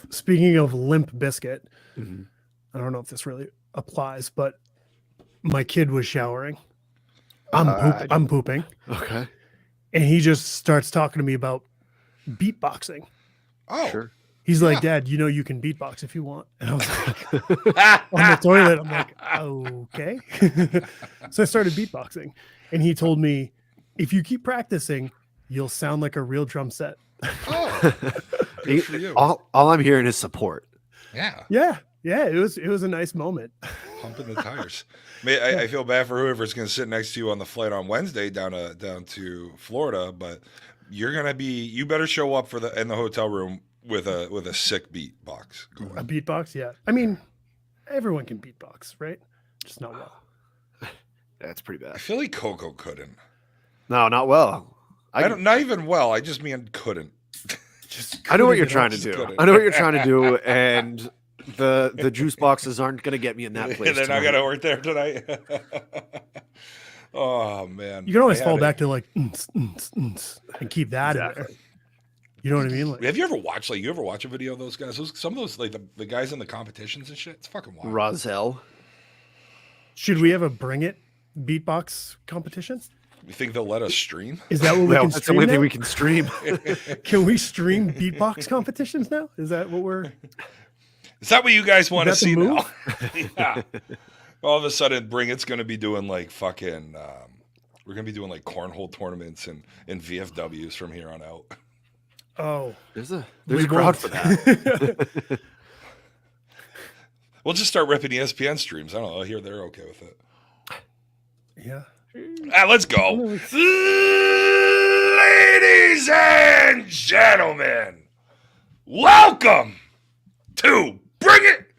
speaking of Limp Bizkit, Mhm. I don't know if this really applies, but my kid was showering. Uh, I'm pooping, okay, and he just starts talking to me about beatboxing. Oh, sure. He's like, yeah. "Dad, you know you can beatbox if you want." And I was like, on the toilet, I'm like, "Okay." So I started beatboxing, and he told me, "If you keep practicing, you'll sound like a real drum set." Oh, good for you. all I'm hearing is support. Yeah. Yeah, yeah, it was a nice moment. Pumping the tires. I feel bad for whoever's going to sit next to you on the flight on Wednesday down to Florida, but you better show up in the hotel room with a sick beat box A going. beatbox, yeah. I mean, everyone can beatbox, right? Just not well. That's pretty I bad. feel like Coco couldn't. No, not well. I don't, not even well. I just mean couldn't. Just I know what couldn't you're get trying off. to Just do. couldn't. I know what you're trying to do, and the juice boxes aren't going to get me in that place. They're not tonight. going to work there tonight. Oh man, You can I always fall had back it. to like and keep that in there. Exactly. You know what I mean? Like, Have you ever watched you ever watch a video of those guys? Some of those like the guys in the competitions and shit. It's fucking wild. Roselle. should we have a bring it beatbox competition? You think they'll let us stream? Is that what we Well, can that's the stream only now? thing we can stream. Can we stream beatbox competitions now? Is that what we're? Is that what you guys want to Is that the see now? move? Yeah. All of a sudden, Bring It's going to be doing like fucking. We're going to be doing like cornhole tournaments and VFWs from here on out. Oh, There's a we crowd won't. for that. We'll just start ripping ESPN streams. I don't know. I hear they're okay with it. Yeah. Let's go. Ladies and gentlemen, welcome to Bring It.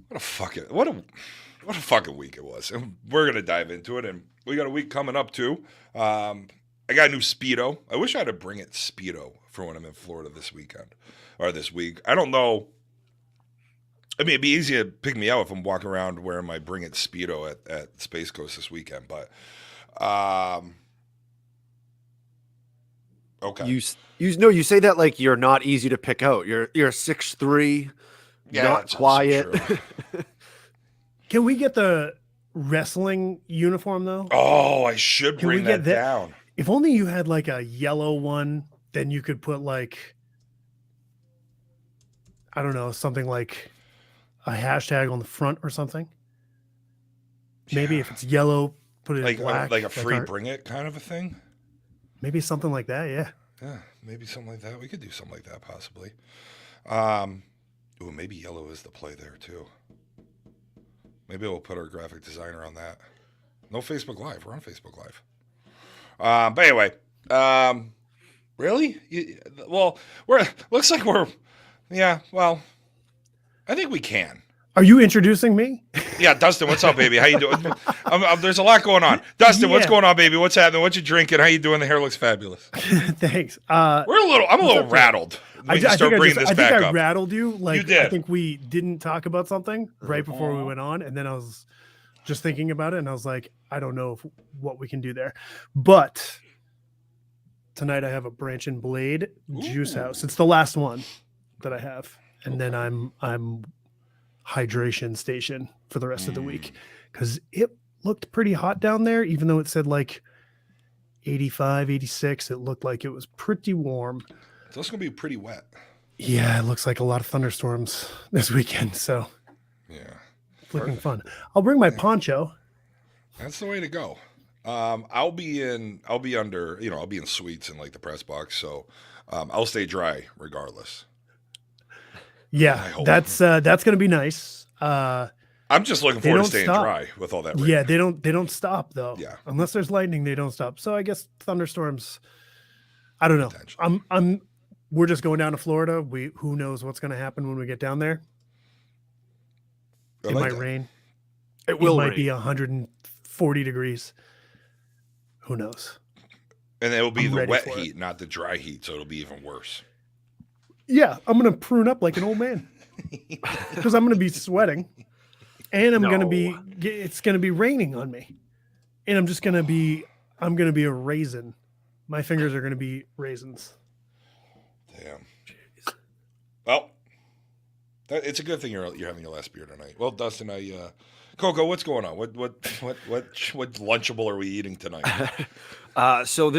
What a fucking week it was. And we're gonna dive into it, and we got a week coming up too. I got a new Speedo. I wish I had a Bring It Speedo for when I'm in Florida this weekend or this week. I don't know. I mean, it'd be easy to pick me out if I'm walking around wearing my Bring It Speedo at Space Coast this weekend, but okay. You say that like you're not easy to pick out. You're 6'3", not that's also quiet. true. Can we get the wrestling uniform though? Oh, I should Can we bring get that that? down. If only you had like a yellow one, then you could put like, I don't know, something like a hashtag on the front or something. Maybe if it's yellow, put it Like in black. like a free our- Bring It kind of a thing. maybe something like that. Yeah. Yeah, maybe something like that. We could do something like that possibly. Ooh, maybe yellow is the play there too. Maybe we'll put our graphic designer on that. No Facebook Live. We're on Facebook Live. But anyway, really? Looks like we're. Yeah. Well, I think we can. Are you introducing me? Yeah, Dustin, what's up, baby? How you doing? There's a lot going on. Dustin, what's Yeah. going on, baby? What's happening? What you drinking? How you doing? The hair looks fabulous. Thanks. I'm a little rattled when you start bringing this back I up. rattled you. Like, You did. I think we didn't talk about something right before we went on, and then I was just thinking about it, and I was like, I don't know what we can do there. But tonight I have a Branch and Blade Juice Ooh. House. It's the last one that I have, and then I'm hydration station for the rest of the week because it looked pretty hot down there, even though it said like 85, 86. It looked like it was pretty warm. It's also gonna be pretty wet. Yeah, it looks like a lot of thunderstorms this weekend, so Yeah, it's looking fun. I'll bring my poncho. that's the way to go. I'll be under, I'll be in suites in like the press box, so I'll stay dry regardless. I Yeah, hope. that's gonna be nice. I'm just looking They forward to don't staying stop. dry with all that rain. Yeah, they don't stop though. Yeah. Unless there's lightning, they don't stop. So I guess thunderstorms. I don't know. Potentially. We're just going down to Florida. Who knows what's gonna happen when we get down there? I It like might that. rain. It will might rain. be 140 degrees. Who knows? And it will be I'm the ready wet for it. heat, not the dry heat, so it'll be even worse. Yeah, I'm gonna prune up like an old man because I'm gonna be sweating, and it's gonna be raining on me, and I'm gonna be a raisin. My fingers are gonna be raisins. Damn. It's a good thing you're having your last beer tonight. Well, Dustin, Coco, what's going on? What Lunchable are we eating tonight? So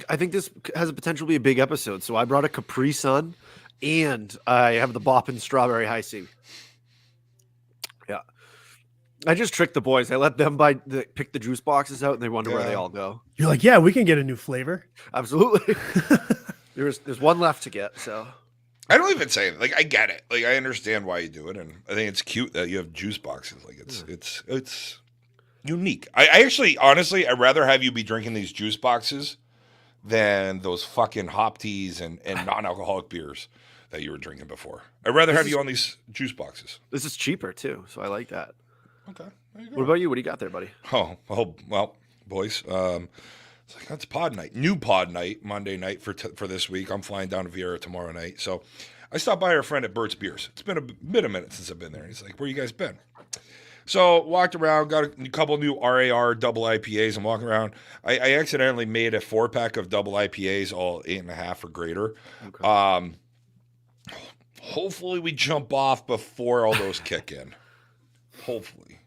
I think this has a potential to be a big episode. So I brought a Capri Sun, and I have the Boppin' Strawberry High C. Yeah, I just tricked the boys. I let them pick the juice boxes out, and they wonder where they all go. You're like, yeah, we can get a new flavor. Absolutely. There's one left to get. So I don't even say it. Like, I get it. Like, I understand why you do it, and I think it's cute that you have juice boxes. Like, it's unique. I actually, honestly, I'd rather have you be drinking these juice boxes than those fucking hop teas and non-alcoholic beers that you were drinking before. I'd rather have you on these juice boxes. This is cheaper too, so I like that. Okay. There you go. What about you? What do you got there, buddy? Oh, well, boys. It's like, that's pod night. New pod night, Monday night for this week. I'm flying down to Viera tomorrow night. So I stopped by our friend at Bert's Beers. It's been a minute since I've been there. He's like, where you guys been? So walked around, got a couple new RAR double IPAs. I'm walking around. I accidentally made a 4-pack of double IPAs, all 8.5 or greater. Okay. Hopefully we jump off before all those kick in. Hopefully.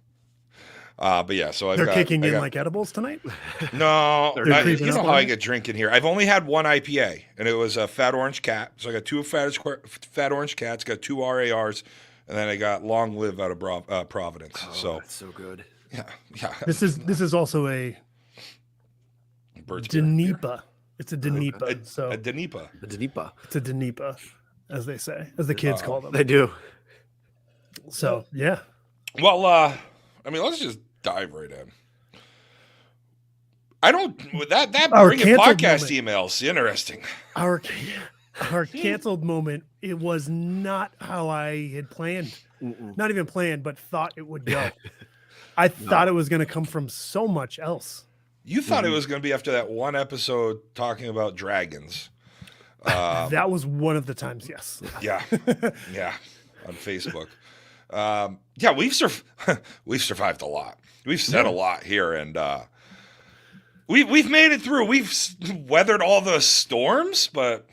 But yeah, so they're kicking in like edibles tonight. No, you know how I it? get drinking here. I've only had one IPA, and it was a Fat Orange Cat. So I got 2 Fat Orange Cats, got 2 RARs, and then I got Long Live out of Providence. Oh, so that's so good. Yeah. This is also a Danipa. It's a Danipa. A Danipa. A Danipa. It's a Danipa, as they say, as the kids call them. They do. So yeah. Well, I mean, let's just dive right in. I don't that bringing podcast emails interesting. Our canceled moment. It was not how I had planned. Not even planned, but thought it would go. I thought it was going to come from so much else. You thought it was going to be after that one episode talking about dragons. That was one of the times. Yes. Yeah. On Facebook. Yeah, we've survived a lot. We've said a lot here, and we've made it through. We've weathered all the storms, but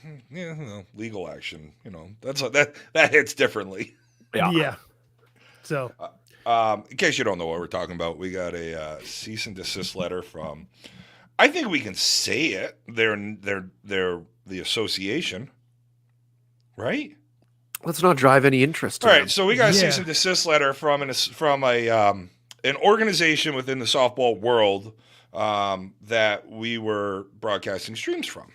legal action, that hits differently. Yeah. So, in case you don't know what we're talking about, we got a cease and desist letter from. I think we can say it. They're the association, right? Let's not drive any interest. All right, so we got a cease and desist letter from an organization within the softball world that we were broadcasting streams from.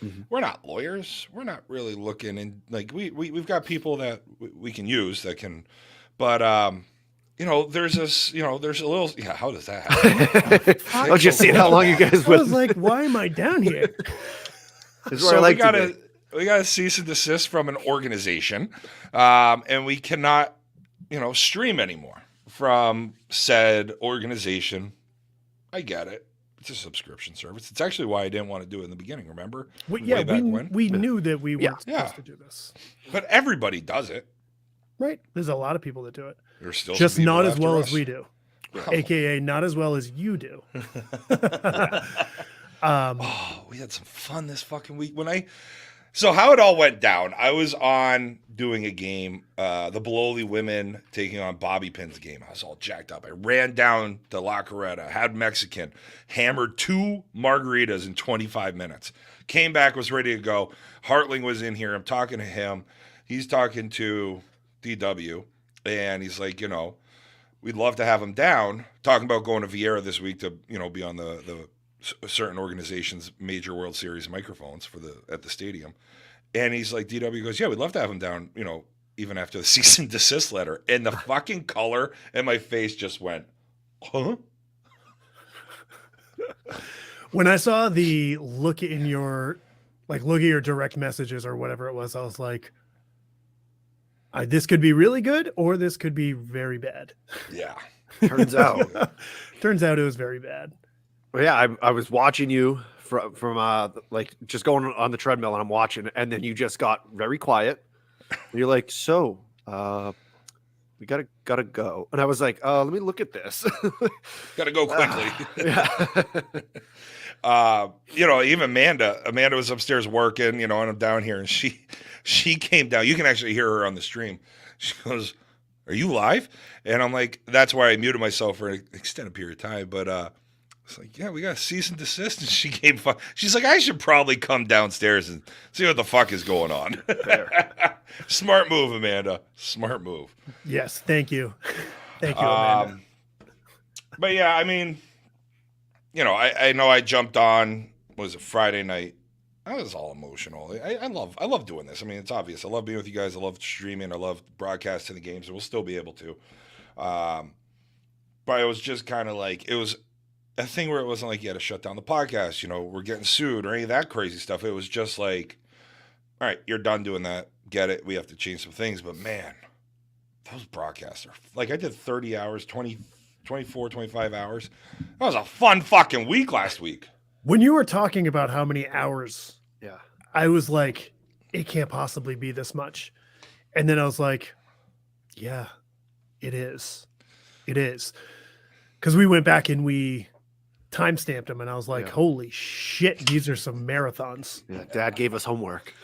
Mm-hmm. We're not lawyers. We're not really looking in we've got people that we can use that can, but there's this there's a little how does that happen? Don't you see how long you guys I was like, why am I down here? So we got a cease and desist from an organization, and we cannot, stream anymore from said organization. I get it. It's a subscription service. It's actually why I didn't want to do it in the beginning, remember? We knew that we weren't supposed to do this. But everybody does it. Right. There's a lot of people that do it. There's still just some not as well us. as we do. AKA not as well as you do. We had some fun this fucking week. So how it all went down, I was on doing a game, the Bologna women taking on Bobby Pin's game. I was all jacked up. I ran down to La Coretta, had Mexican, hammered 2 margaritas in 25 minutes. Came back, was ready to go. Hartling was in here. I'm talking to him. He's talking to DW, and he's like, we'd love to have him down. Talking about going to Viera this week to, be on the certain organizations' major World Series microphones at the stadium. And he's like, DW goes, yeah, we'd love to have him down, even after the cease and desist letter. And the fucking color in my face just went, huh? When I saw the look at your direct messages or whatever it was, I was like, this could be really good or this could be very bad. Yeah. Turns out it was very bad. Well, yeah, I was watching you from just going on the treadmill, and I'm watching, and then you just got very quiet. And you're like, so we gotta go, and I was like, let me look at this. Gotta go quickly. Yeah. Even Amanda was upstairs working, and I'm down here, and she came down. You can actually hear her on the stream. She goes, "Are you live?" And I'm like, that's why I muted myself for an extended period of time. But it's like, yeah, we got cease and desist. And she came. She's like, I should probably come downstairs and see what the fuck is going on. Smart move, Amanda. Smart move. Yes, thank you. Thank you, Amanda. But yeah, I mean, I know I jumped on, was it Friday night? I was all emotional. I love doing this. I mean, it's obvious. I love being with you guys. I love streaming. I love broadcasting the games, and we'll still be able to. But it was just kind of like, it was a thing where it wasn't like you had to shut down the podcast, we're getting sued or any of that crazy stuff. It was just like, all right, you're done doing that. Get it. We have to change some things. But man, those broadcasts are like, I did 30 hours, 24, 25 hours. That was a fun fucking week last week. When you were talking about how many hours, Yeah. I was like, it can't possibly be this much. And then I was like, yeah, it is. It is. Because we went back and we timestamped them, and I was like, holy shit, these are some marathons. Yeah, Dad gave us homework.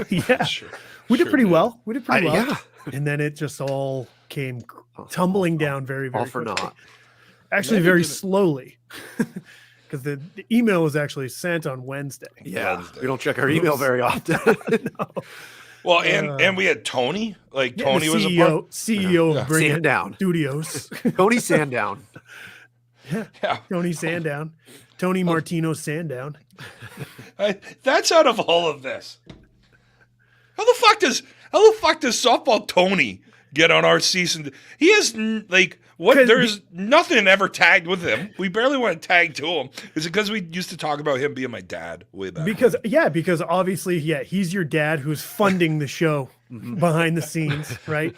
Yeah. Sure. We did pretty well. Yeah. And then it just all came tumbling down very, very All for quickly. naught. Actually, very slowly. Because the email was actually sent on Wednesday. Yeah. Wednesday. We don't check our email very often. No. Well, and we had Tony. Like, Yeah, Tony the was CEO Yeah. of Bring It Sandown. Studios. Tony Sandown. Yeah. Tony Sandown. Tony Martino Sandown. That's out of all of this. How the fuck does softball Tony get on our season? He has there's nothing ever tagged with him. We barely want to tag to him. Is it because we used to talk about him being my dad way back? Because obviously, he's your dad who's funding the show behind the scenes, right?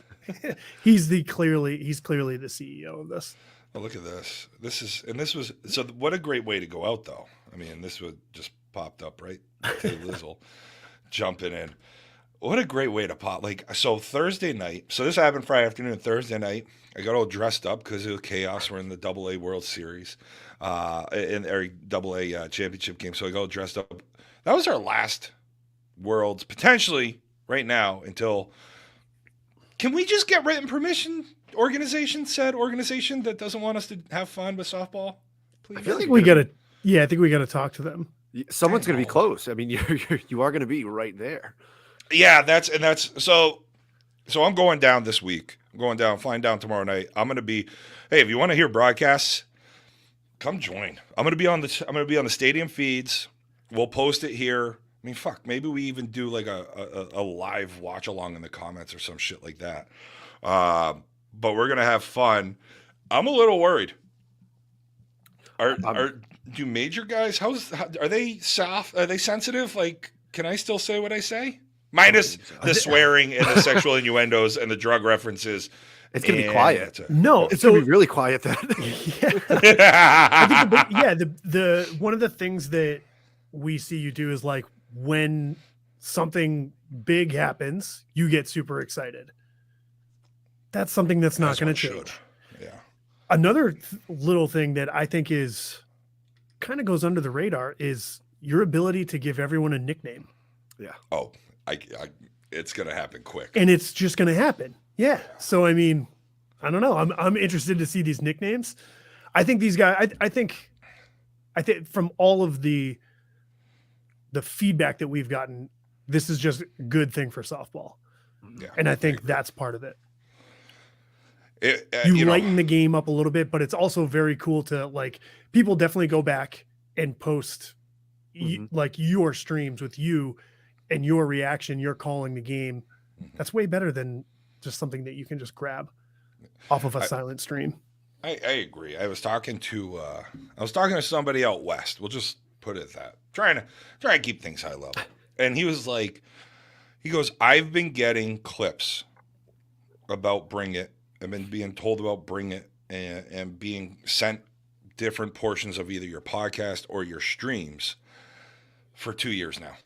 He's clearly the CEO of this. Oh, look at this. So what a great way to go out, though. I mean, this would just popped up, right? Hey, Lizzle jumping in. What a great way to pop. So Thursday night, so this happened Friday afternoon, Thursday night, I got all dressed up because of the chaos. We're in the AA World Series, in our AA championship game. So I got all dressed up. That was our last Worlds, potentially right now, until, can we just get written permission? Said organization that doesn't want us to have fun with softball, please. I think we gotta talk to them. Someone's going to be close. I mean, you are going to be right there. Yeah, that's so I'm going down this week. I'm going down, flying down tomorrow night. I'm going to be, hey, if you want to hear broadcasts, come join. I'm going to be on the stadium feeds. We'll post it here. I mean, fuck, maybe we even do like a live watch along in the comments or some shit like that. But we're gonna have fun. I'm a little worried. Do major guys? Are they soft? Are they sensitive? Like, can I still say what I say? Minus the swearing and the sexual innuendos and the drug references. It's gonna be quiet. No, It's gonna be really quiet then. I think the one of the things that we see you do is like when something big happens, you get super excited. That's something that's not going to change. Yeah. Another little thing that I think is kind of goes under the radar is your ability to give everyone a nickname. Yeah. Oh, it's going to happen quick. And it's just going to happen. Yeah. So, I mean, I don't know. I'm interested to see these nicknames. I think these guys, I think from all of the feedback that we've gotten, this is just a good thing for softball. Yeah, and I think that's part of it. You lighten the game up a little bit, but it's also very cool to like, people definitely go back and post like your streams with you and your reaction, you're calling the game. That's way better than just something that you can just grab off of a silent stream. I agree. I was talking to somebody out west. We'll just put it at that. Trying to keep things high level. And he was like, he goes, I've been getting clips about Bring It. I've been being told about Bring It and being sent different portions of either your podcast or your streams for 2 years now.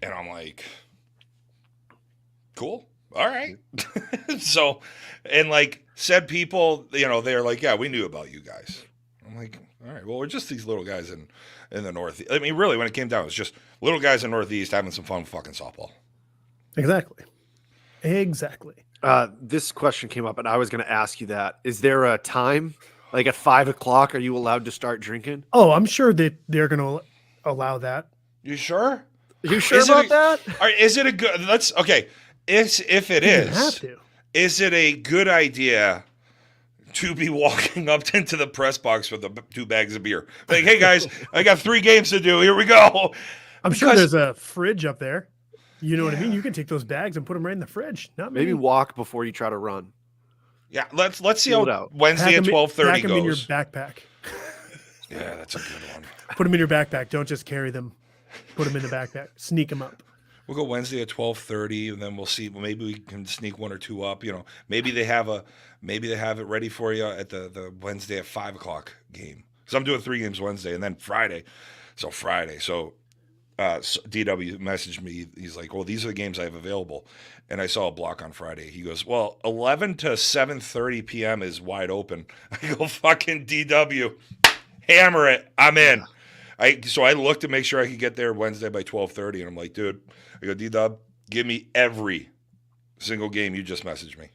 And I'm like, cool. All right. So, and like said people, they're like, yeah, we knew about you guys. I'm I'm like, all right, well, we're just these little guys in the Northeast. I mean, really, when it came down, it's just little guys in the Northeast having some fun fucking softball. Exactly. This question came up, and I was going to ask you that. Is there a time, like at 5 o'clock, are you allowed to start drinking? Oh, I'm sure that they're going to allow that. You sure? You sure about that? Is it a good? Okay. If it You is, have to. is it a good idea to be walking up into the press box with 2 bags of beer? Like, hey guys, I got 3 games to do. Here we go. I'm sure there's a fridge up there. You know what I mean? You can take those bags and put them right in the fridge. Not Maybe me. walk before you try to run. Yeah, let's see Feel it how out. Wednesday at 12:30 Pack them in your goes. backpack. Yeah, that's a good one. Put them in your backpack. Don't just carry them. Put them in the backpack. Sneak them up. We'll go Wednesday at 12:30, and then we'll see. Maybe we can sneak 1 or 2 up. You know, maybe they have it ready for you at the Wednesday at 5 o'clock game. Because I'm doing 3 games Wednesday, and then Friday. So DW messaged me. He's like, "Well, these are the games I have available," and I saw a block on Friday. He goes, "Well, 11 to 7:30 p.m. is wide open." I go, "Fucking DW, hammer it! I'm in." So I looked to make sure I could get there Wednesday by 12:30, and I'm like, "Dude," I go, "D-Dub, give me every single game you just messaged me,"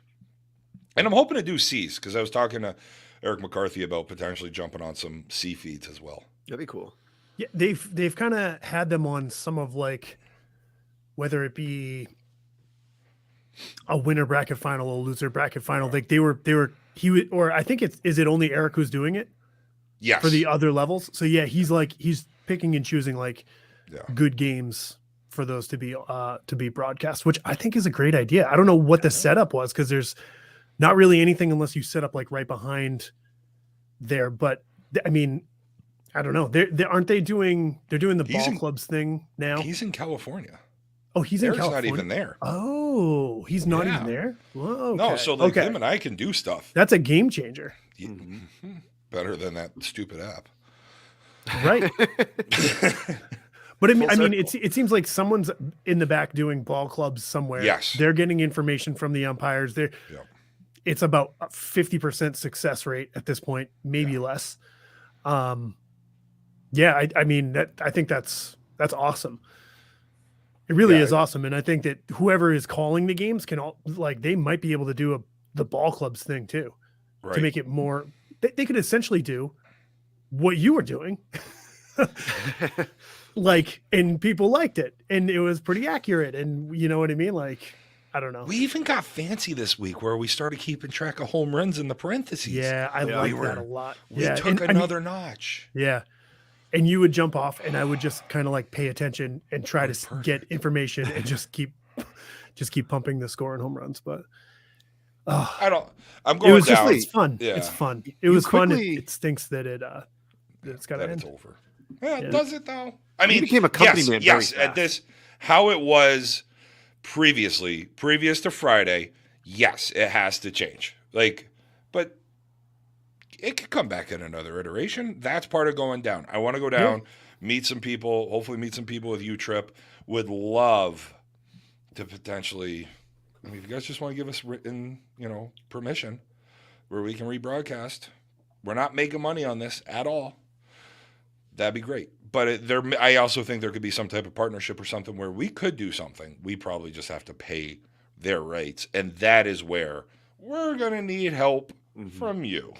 and I'm hoping to do C's because I was talking to Eric McCarthy about potentially jumping on some C feeds as well. That'd be cool. Yeah, they've kind of had them on some of like, whether it be a winner bracket final, a loser bracket final. Like I think is it only Eric who's doing it? Yes. For the other levels. So yeah, he's picking and choosing like good games for those to be broadcast, which I think is a great idea. I don't know what the setup was because there's not really anything unless you set up like right behind there. But I mean, I don't know. They're doing the ball clubs thing now. He's in California. Oh, he's in Eric's California. not even there. Oh, he's not even there. Well, okay. No, so like him and I can do stuff. That's a game changer. Better than that stupid app. Right. But I mean, it seems like someone's in the back doing ball clubs somewhere. Yes. They're getting information from the umpires. It's about a 50% success rate at this point, maybe less. I mean I think that's awesome. It really is awesome. And I think that whoever is calling the games they might be able to do the ball clubs thing too, to make it more, they could essentially do what you were doing. And people liked it and it was pretty accurate. And you know what I mean? Like, I don't know. We even got fancy this week where we started keeping track of home runs in the parentheses. Yeah, I like that a lot. We took another notch. Yeah. And you would jump off and I would just kind of like pay attention and try to get information and just keep pumping the score and home runs. But I'm going down. It's fun. Yeah. It's fun. It was fun. It stinks that it's got to end. It's over. Yeah, does it though? I mean, you became a company man. Yes, at this, how it was previous to Friday. Yes, it has to change. But it could come back in another iteration. That's part of going down. I want to go down, meet some people, hopefully meet some people with U-Trip. Would love to potentially, if you guys just want to give us written, permission where we can rebroadcast. We're not making money on this at all. That'd be great. But I also think there could be some type of partnership or something where we could do something. We probably just have to pay their rates. And that is where we're going to need help from you.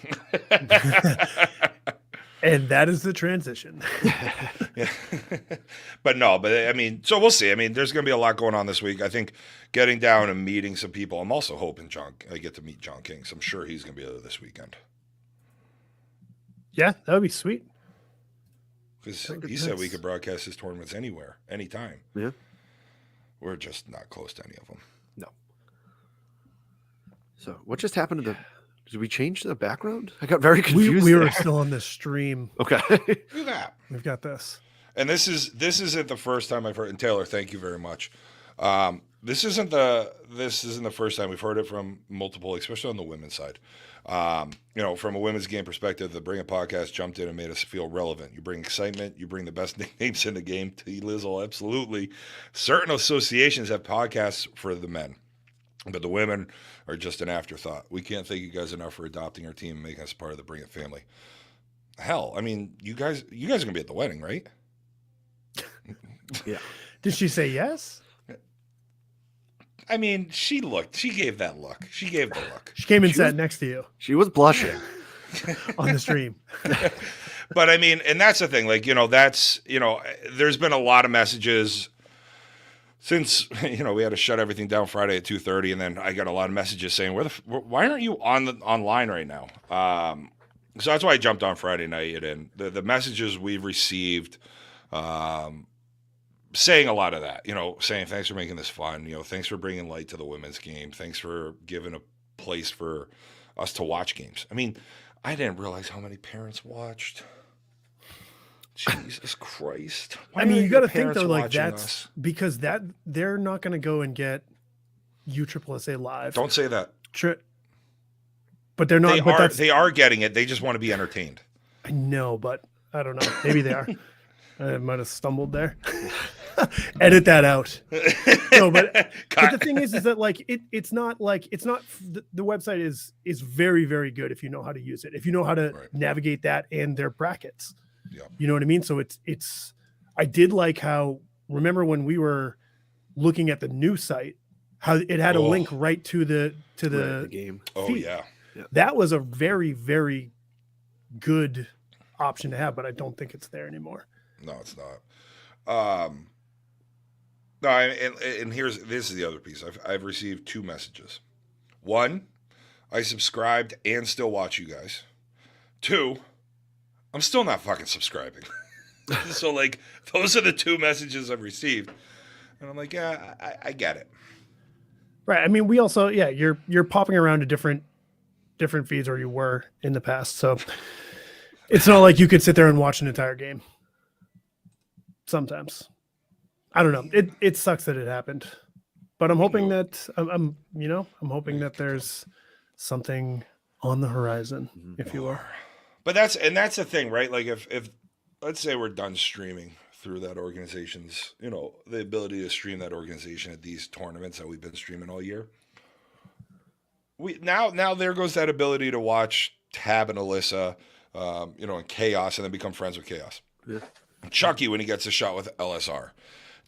And that is the transition. Yeah. But I mean, so we'll see. I mean, there's going to be a lot going on this week. I think getting down and meeting some people. I'm also hoping I get to meet John King. So I'm sure he's going to be there this weekend. Yeah, that would be sweet. Because he said we could broadcast his tournaments anywhere, anytime. Yeah. We're just not close to any of them. No. So what just happened to did we change the background? I got very confused. We were still on the stream. Okay. Look at that. We've got this. And this isn't the first time I've heard, and Taylor, thank you very much. This isn't the first time we've heard it from multiple, especially on the women's side. From a women's game perspective, the Bring It podcast jumped in and made us feel relevant. You bring excitement. You bring the best nicknames in the game. T. Lizzle, absolutely. Certain associations have podcasts for the men, but the women are just an afterthought. We can't thank you guys enough for adopting our team and making us part of the Bring It family. Hell, I mean, you guys are gonna be at the wedding, right? Yeah. Did she say yes? I mean, she gave that look. She gave the look. She came and She sat was- next to you She was blushing. on the stream. But I mean, and that's the thing, like, there's been a lot of messages since, we had to shut everything down Friday at 2:30, and then I got a lot of messages saying, why aren't you online right now? So that's why I jumped on Friday night, and the messages we've received, saying a lot of that, saying thanks for making this fun, thanks for bringing light to the women's game, thanks for giving a place for us to watch games. I mean, I didn't realize how many parents watched. Jesus Christ! I mean, you got to think parents though, like watching that's us? because that they're not going to go and get USSSA live. Don't say that. But they're not. They are getting it. They just want to be entertained. I know, but I don't know. Maybe they are. I might have stumbled there. Edit that out. No, but the thing is that like it's not the website is very, very good if you know how to use it. If you know how to navigate that and their brackets. Yeah. You know what I mean? So it's I did like how, remember when we were looking at the new site, how it had a link right to the game. Oh feed. yeah. That was a very, very good option to have, but I don't think it's there anymore. No, it's not. No, and this is the other piece. I've received 2 messages. 1, I subscribed and still watch you guys. 2, I'm still not fucking subscribing. So like those are the 2 messages I've received, and I'm like, yeah, I get it. Right. I mean, we also, you're popping around to different feeds, or you were in the past. So it's not like you could sit there and watch an entire game. Sometimes. I don't know. It sucks that it happened, but I'm hoping that I'm hoping that there's something on the horizon, if you will. But that's the thing, right? Like if let's say we're done streaming through that organization's, the ability to stream that organization at these tournaments that we've been streaming all year. Now there goes that ability to watch Tab and Alyssa, and Chaos, and then become friends with Chaos. Yeah. Chucky when he gets a shot with LSR.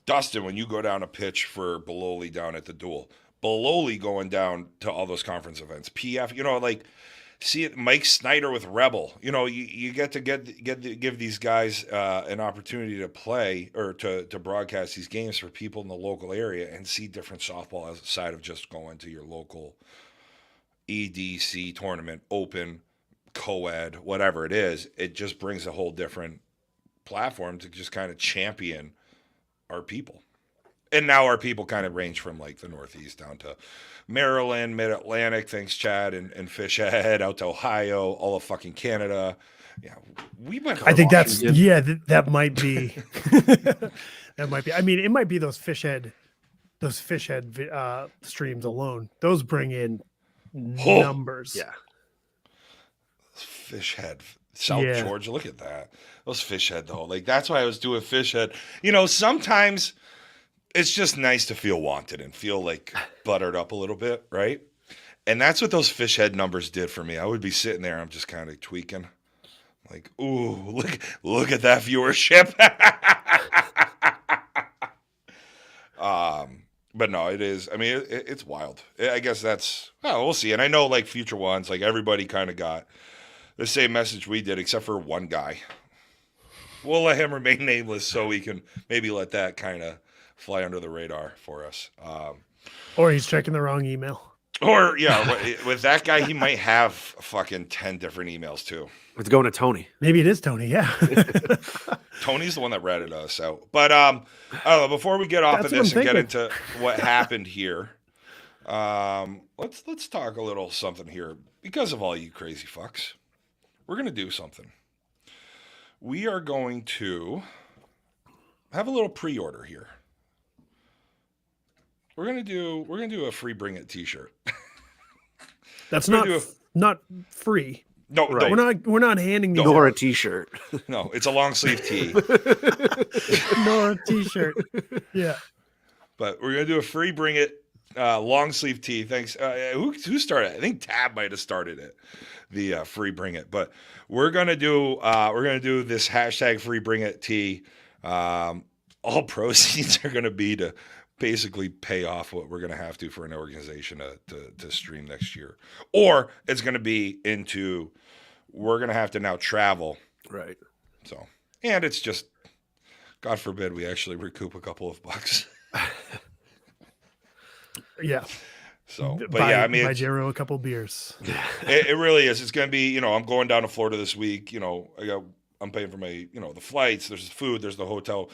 Dustin when you go down a pitch for Bololi down at the duel. Bololi going down to all those conference events. PF, see it. Mike Snyder with Rebel. You get to give these guys an opportunity to play or to broadcast these games for people in the local area and see different softball outside of just going to your local EDC tournament, open, co-ed, whatever it is. It just brings a whole different platform to just kind of champion our people. And now our people kind of range from like the Northeast down to Maryland, Mid-Atlantic, thanks Chad, and Fishhead, out to Ohio, all of fucking Canada. Yeah, we went. I think that's Washington. that might be that might be. I mean, it might be those Fishhead streams alone. Those bring in numbers. Yeah. Fishhead, South Yeah. Georgia. Look at that. Those Fishhead though. Like that's why I was doing Fishhead. Sometimes it's just nice to feel wanted and feel like buttered up a little bit, right? And that's what those Fishhead numbers did for me. I would be sitting there, I'm just kind of tweaking. Like, ooh, look at that viewership. But no, it is. I mean, it's wild. I guess we'll see. And I know like future ones, like everybody kind of got the same message we did, except for one guy. We'll let him remain nameless so we can maybe let that kind of fly under the radar for us. Or he's checking the wrong email. Or, yeah, with that guy, he might have fucking 10 different emails too. It's going to Tony. Maybe it is Tony, yeah. Tony's the one that ratted us out. But before we get off of this and get into what happened here, let's talk a little something here. Because of all you crazy fucks, we're going to do something. We are going to have a little pre-order here. We're gonna do a free Bring It T-shirt. That's not free. No, right. We're not handing these. Nor out. a T-shirt. No, it's a long sleeve tee. Nor a T-shirt. Yeah. But we're gonna do a free Bring It long sleeve tee. Thanks. Who started it? I think Tab might have started it. The free bring it, but we're gonna do this hashtag free bring it tee. All proceeds are gonna be to basically pay off what we're gonna have to for an organization to stream next year, or it's gonna be into we're gonna have to now travel. Right. So, and it's just, God forbid we actually recoup a couple of bucks. Yeah. So, but buy, yeah, I mean, buy Jero a couple beers. it really is. It's going to be, I'm going down to Florida this week. I'm paying for my, the flights. There's the food. There's the hotel.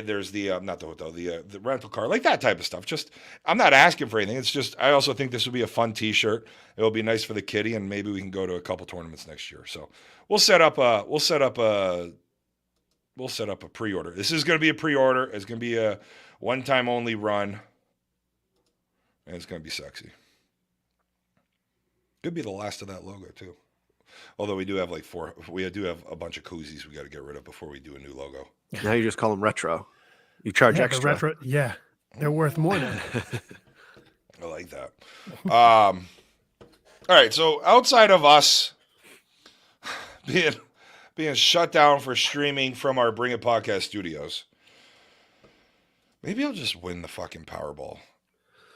There's the not the hotel, the rental car, like that type of stuff. Just, I'm not asking for anything. It's just, I also think this would be a fun T-shirt. It'll be nice for the kitty, and maybe we can go to a couple tournaments next year. So we'll set up a pre-order. This is going to be a pre-order. It's going to be a one-time only run. And it's going to be sexy. Could be the last of that logo, too. Although we do have we do have a bunch of koozies we got to get rid of before we do a new logo. Now you just call them retro. You charge extra. The retro, yeah. They're worth more now. I like that. All right. So outside of us being shut down for streaming from our Bring It Podcast studios, maybe I'll just win the fucking Powerball.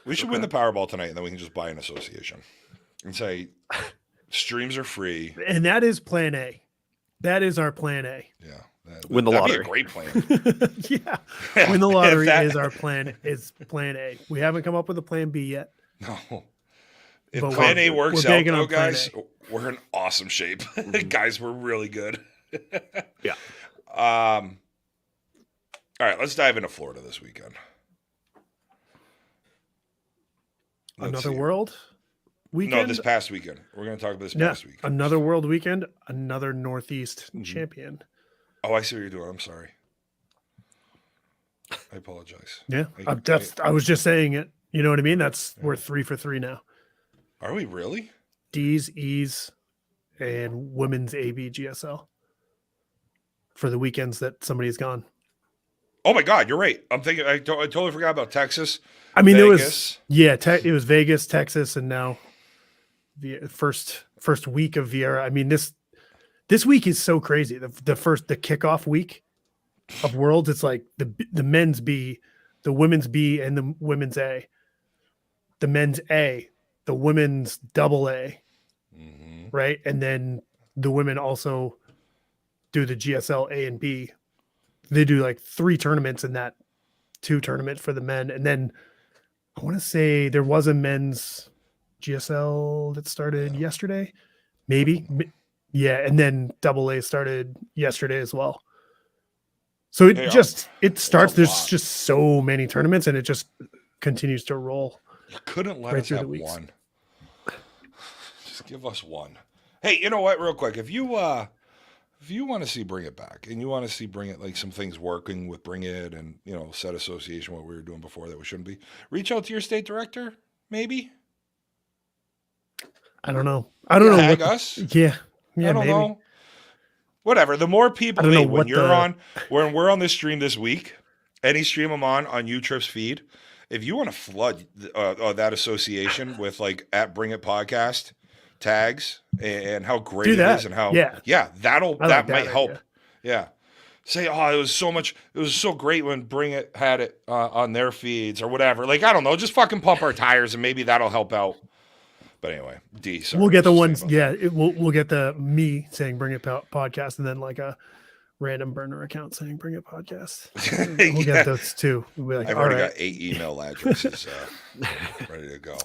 We should win the Powerball tonight, and then we can just buy an association and say streams are free. And that is plan A. That is our plan A. Yeah. Win the lottery. That'd be a great plan. Yeah. Win the lottery is our plan. Is plan A. We haven't come up with a plan B yet. No. If But plan A works out, though, plan guys, we're in awesome shape. Guys, we're really good. Yeah. All right, let's dive into Florida this weekend. Another world weekend? No, this past weekend. We're going to talk about this past weekend. Another world weekend, another Northeast champion. Oh, I see what you're doing. I'm sorry. I apologize. Yeah, I was just saying it. You know what I mean? We're 3 for 3 now. Are we really? D's, E's, and women's AB GSL for the weekends that somebody's gone. Oh my God, you're right. I'm thinking. I totally forgot about Texas. I mean, Vegas. it was Vegas, Texas, and now the first week of Viera. I mean, this week is so crazy. The kickoff week of Worlds, it's like the men's B, the women's B, and the women's A. The men's A, the women's double A, right? And then the women also do the GSL A and B. They do like 3 tournaments in that 2 tournament for the men. And then I want to say there was a men's GSL that started yesterday, maybe. Yeah. And then double A started yesterday as well. So it starts, there's just so many tournaments and it just continues to roll. You couldn't let us have one. Just give us one. Hey, you know what? Real quick, if you want to see Bring It back and you want to see Bring It, like some things working with Bring It and, set association, what we were doing before that we shouldn't be, reach out to your state director, maybe. I don't know. I don't know. Tag us. Yeah. I don't know. Whatever. The more people, when we're on this stream this week, any stream I'm on UTrip's feed, if you want to flood that association with like at Bring It Podcast tags and how great it is and how that might help. Yeah. Say, it was so great when Bring It had it on their feeds or whatever. Like, I don't know, just fucking pump our tires and maybe that'll help out. But anyway, sorry, we'll get the ones. Yeah, we'll get the me saying Bring It Podcast and then like a random burner account saying Bring It Podcast. We'll get those too. We'll like, I've already got 8 email addresses ready to go.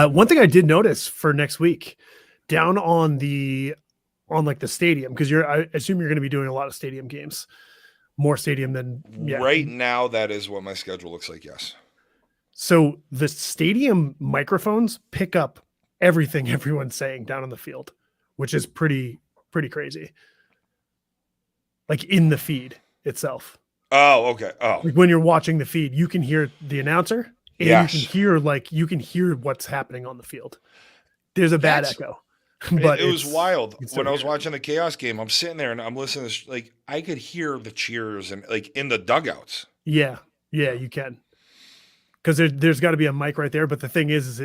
One thing I did notice for next week, down on like the stadium, because I assume you're going to be doing a lot of stadium games, more stadium than right now. That is what my schedule looks like. Yes. So the stadium microphones pick up everything everyone's saying down on the field, which is pretty crazy. Like in the feed itself. Oh, okay. Oh, like when you're watching the feed, you can hear the announcer and you can hear what's happening on the field. There's a bad echo. But it was wild when I was watching the Chaos game. I'm sitting there and I'm listening to like I could hear the cheers and like in the dugouts. Yeah, you can. because there's got to be a mic right there. But the thing is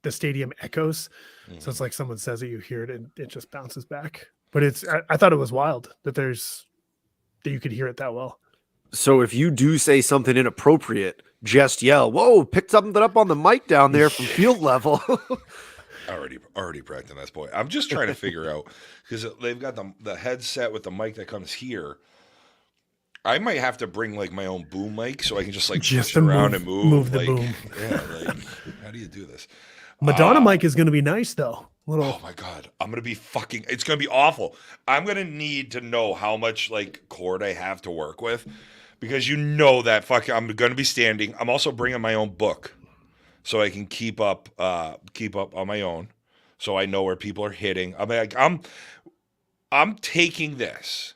the stadium echoes, so it's like someone says it, you hear it, and it just bounces back. But I thought it was wild that you could hear it that well. So if you do say something inappropriate, just yell, "Whoa, pick something up on the mic down there from field level." Already practicing this boy. I'm just trying to figure out, because they've got the headset with the mic that comes here. I might have to bring like my own boom mic so I can just like push around and move the like, boom. Yeah, like how do you do this? Madonna mic is going to be nice though. Oh my god, I'm gonna be it's gonna be awful. I'm gonna need to know how much like cord I have to work with, because I'm gonna be standing. I'm also bringing my own book, so I can keep up on my own, so I know where people are hitting. I'm taking this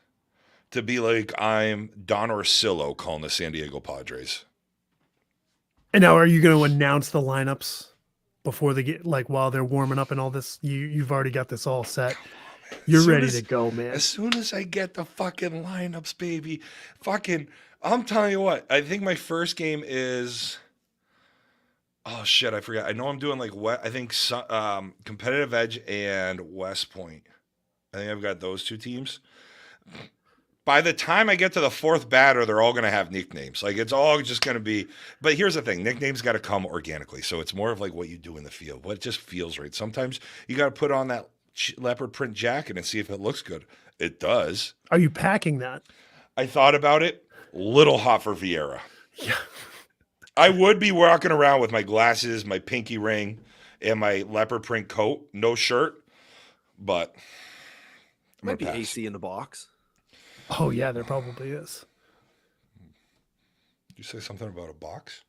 to be like I'm Don Orsillo calling the San Diego Padres. And now, are you going to announce the lineups before they get while they're warming up and all this? You've already got this all set. You're ready to go, man. As soon as I get the fucking lineups, baby, I'm telling you what. I think my first game is. Oh shit! I forgot. I know I'm doing Competitive Edge and West Point. I think I've got those two teams. By the time I get to the fourth batter, they're all going to have nicknames. Like, it's all just going to be. But here's the thing: nicknames got to come organically. So it's more of like what you do in the field, what just feels right. Sometimes you got to put on that leopard print jacket and see if it looks good. It does. Are you packing that? I thought about it. Little hot for Viera. Yeah. I would be walking around with my glasses, my pinky ring, and my leopard print coat, no shirt, but Might be AC in the box. Oh yeah, there probably is. Did you say something about a box?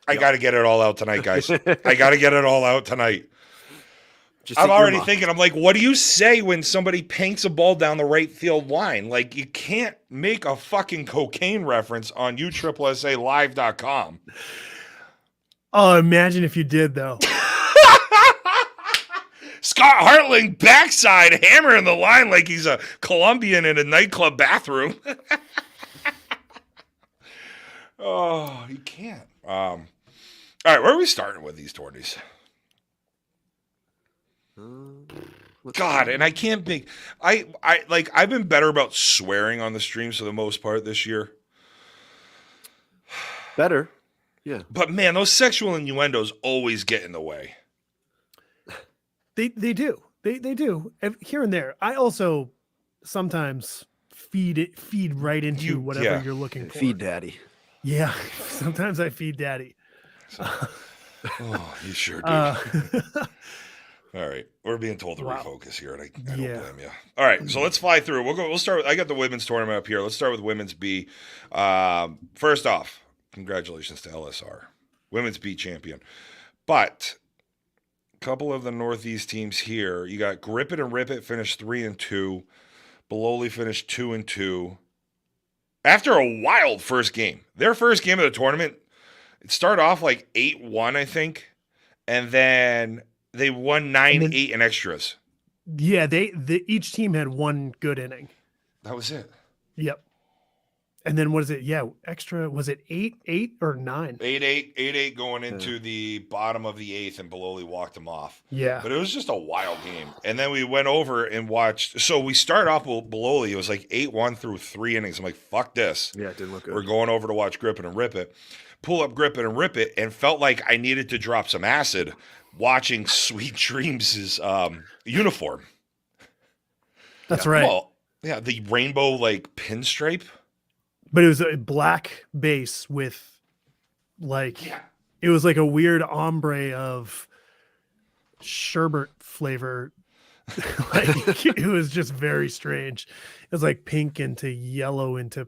I got to get it all out tonight, guys. I got to get it all out tonight. I'm already thinking, I'm like, what do you say when somebody paints a ball down the right field line? Like, you can't make a fucking cocaine reference on USSALive.com. Oh, imagine if you did, though. Scott Hartling backside hammering the line like he's a Colombian in a nightclub bathroom. Oh, you can't. All right, where are we starting with these tourneys? God, and I can't think. I've been better about swearing on the streams for the most part this year. Better, yeah. But man, those sexual innuendos always get in the way. They do. They do. Here and there. I also sometimes feed right into whatever you're looking for. Feed daddy. Yeah. Sometimes I feed daddy. Oh, you sure do. All right, we're being told to refocus here, and I don't blame you. All right, so let's fly through. We'll start. I got the women's tournament up here. Let's start with women's B. First off, congratulations to LSR, women's B champion. But a couple of the Northeast teams here. You got Grip It and Rip It finished 3-2. Beloli finished 2-2. After a wild first game, their first game of the tournament, it started off like 8-1, I think, and then they won 9-8 in extras. Yeah, each team had one good inning. That was it. Yep. And then what is it? Yeah, extra. Was it 8 or 9? 8-8 going into the bottom of the 8th, and Beloli walked them off. Yeah. But it was just a wild game. And then we went over and watched. So we started off with Beloli. It was like 8-1 through 3 innings. I'm like, fuck this. Yeah, it didn't look good. We're going over to watch Grip It and Rip It. Pull up Grip It and Rip It, and felt like I needed to drop some acid watching Sweet Dreams' uniform. That's right. Well, yeah, the rainbow like pinstripe. But it was a black base with it was like a weird ombre of sherbet flavor. It was just very strange. It was like pink into yellow into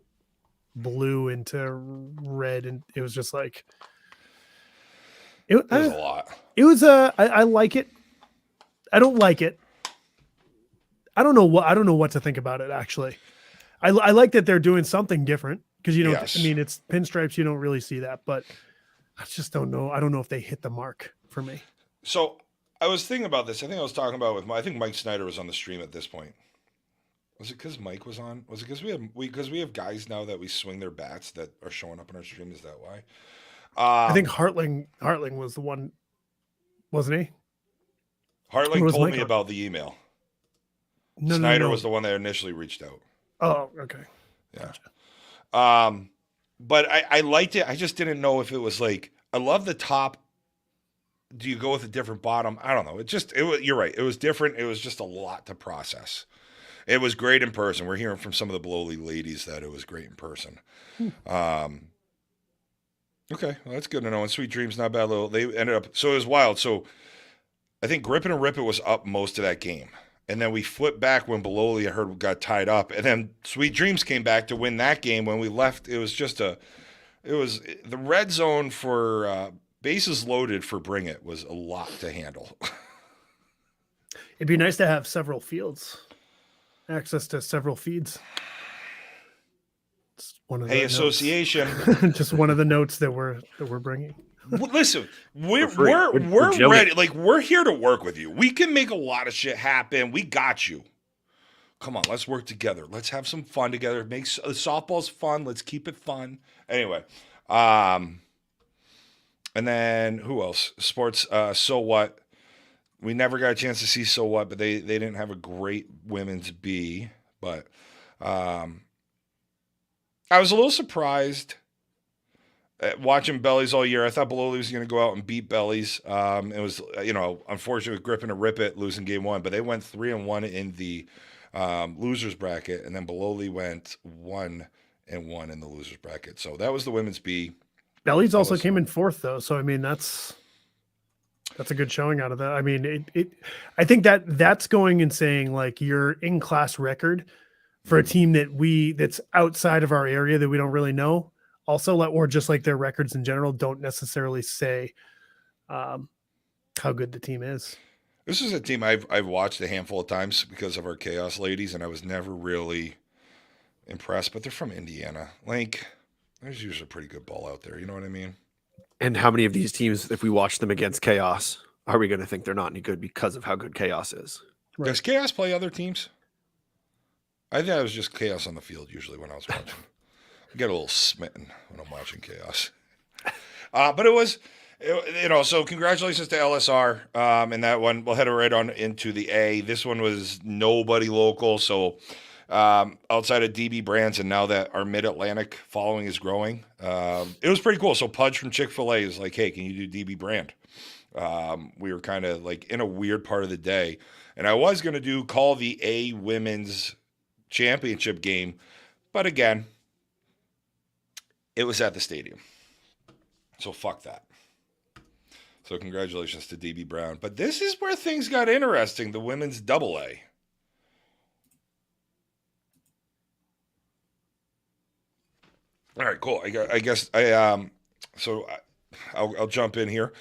blue into red, and it was just like it was a lot. It was I like it. I don't like it. I don't know what to think about it, actually. I like that they're doing something different, because Yes. I mean, it's pinstripes, you don't really see that, but I just don't know. I don't know if they hit the mark for me. So I was thinking about this. I think I was talking about I think Mike Snyder was on the stream at this point. Was it because Mike was on? Was it because we have guys now that we swing their bats that are showing up in our stream? Is that why? I think Hartling was the one, wasn't he? Or Hartling was told Mike me on? about the email. No, Snyder no. was the one that initially reached out. Oh, okay. Yeah. But I liked it. I just didn't know if it was like, I love the top. Do you go with a different bottom? I don't know. You're right. It was different. It was just a lot to process. It was great in person. We're hearing from some of the below league ladies that it was great in person. Okay, well, that's good to know. And Sweet Dreams, not bad. They ended up, so it was wild. So I think Grip It and Rip It was up most of that game. And then we flipped back when Beloli, I heard, got tied up. And then Sweet Dreams came back to win that game. When we left, it was the red zone for bases loaded for Bring It was a lot to handle. It'd be nice to have several fields, access to several feeds. It's one of the notes. Association. Just one of the notes that we're bringing. Listen, we're Joking. ready. Like, we're here to work with you. We can make a lot of shit happen. We got you. Come on, let's work together. Let's have some fun together. Make softball's fun. Let's keep it fun. Anyway, and then who else? Sports. So what? We never got a chance to see So What, but they didn't have a great women's B. But I was a little surprised watching Bellies all year. I thought Beloli was going to go out and beat Bellies. It was, unfortunate with Gripping to Rip It, losing game one, but they went 3-1 in the losers bracket, and then Beloli went 1-1 in the losers bracket. So that was the women's B. Bellies also came in fourth, though. So I mean, that's a good showing out of that. I mean, I think that's going and saying like your in-class record for a team that's outside of our area that we don't really know. Also, or just like their records in general don't necessarily say how good the team is. This is a team I've watched a handful of times because of our Chaos ladies, and I was never really impressed. But they're from Indiana. Like, there's usually a pretty good ball out there. You know what I mean? And how many of these teams, if we watch them against Chaos, are we going to think they're not any good because of how good Chaos is? Right. Does Chaos play other teams? I think it was just Chaos on the field usually when I was watching. I get a little smitten when I'm watching Chaos. But it was, so congratulations to LSR in that one. We'll head right on into the A. This one was nobody local. So outside of DB Brands, and now that our Mid-Atlantic following is growing, it was pretty cool. So Pudge from Chick-fil-A is like, hey, can you do DB Brand? We were kind of like in a weird part of the day. And I was going to call the A Women's Championship game. But again, it was at the stadium. So fuck that. So congratulations to DB Brown. But this is where things got interesting, the women's double A. All right, cool. I'll jump in here.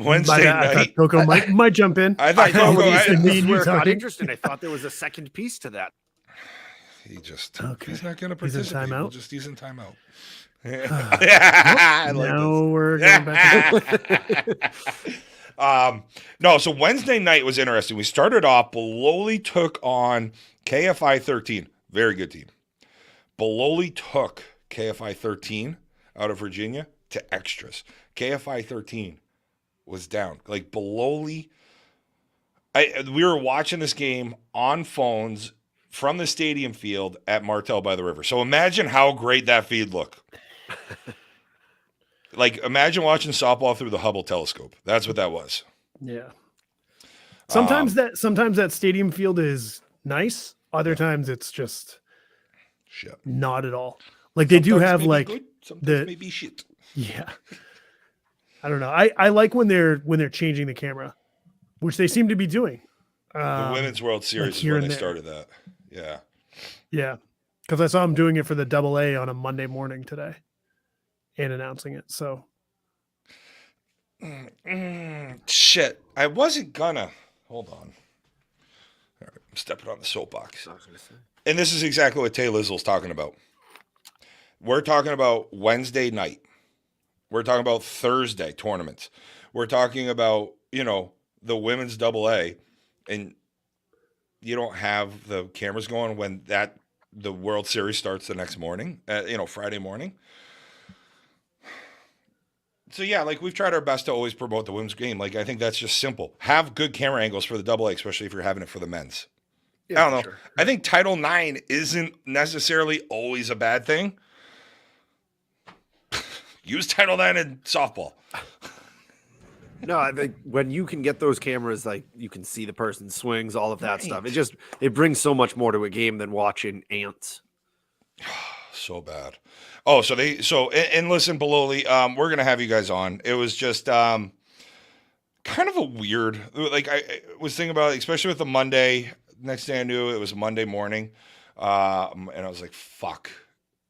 Wednesday night. Coco might jump in. I thought Coco. This is where it got interesting. I thought there was a second piece to that. He's not going to participate. He's in timeout. We're going back. No, so Wednesday night was interesting. We started off, Beloli took on KFI 13. Very good team. Beloli took KFI 13 out of Virginia to extras. KFI 13 was down. Like Beloli, we were watching this game on phones from the stadium field at Martel by the River. So imagine how great that feed looked. Like, imagine watching softball through the Hubble telescope. That's what that was. Yeah. Sometimes that stadium field is nice. Other times it's just shit. Not at all. Like they do have like maybe shit. Yeah. I don't know. I like when they're changing the camera, which they seem to be doing. The Women's World Series is when they started that. Yeah. Yeah. Because I saw them doing it for the AA on a Monday morning today and announcing it. So. Shit. I wasn't gonna. Hold on. All right. I'm stepping on the soapbox. And this is exactly what Tay Lizzle's talking about. We're talking about Wednesday night. We're talking about Thursday tournaments. We're talking about, the women's AA, and you don't have the cameras going when the World Series starts the next morning, Friday morning. So yeah, like we've tried our best to always promote the women's game. Like I think that's just simple. Have good camera angles for the double A, especially if you're having it for the men's. Yeah, I don't know. for sure. I think Title IX isn't necessarily always a bad thing. Use Title IX in softball. No, I think when you can get those cameras, like you can see the person's swings, all of that Right. stuff. It brings so much more to a game than watching ants. So bad. Oh, and listen, Bololi, we're gonna have you guys on. It was just kind of a weird. Like I was thinking about, it, especially with the Monday. Next thing I knew, it was Monday morning, and I was like, "Fuck,"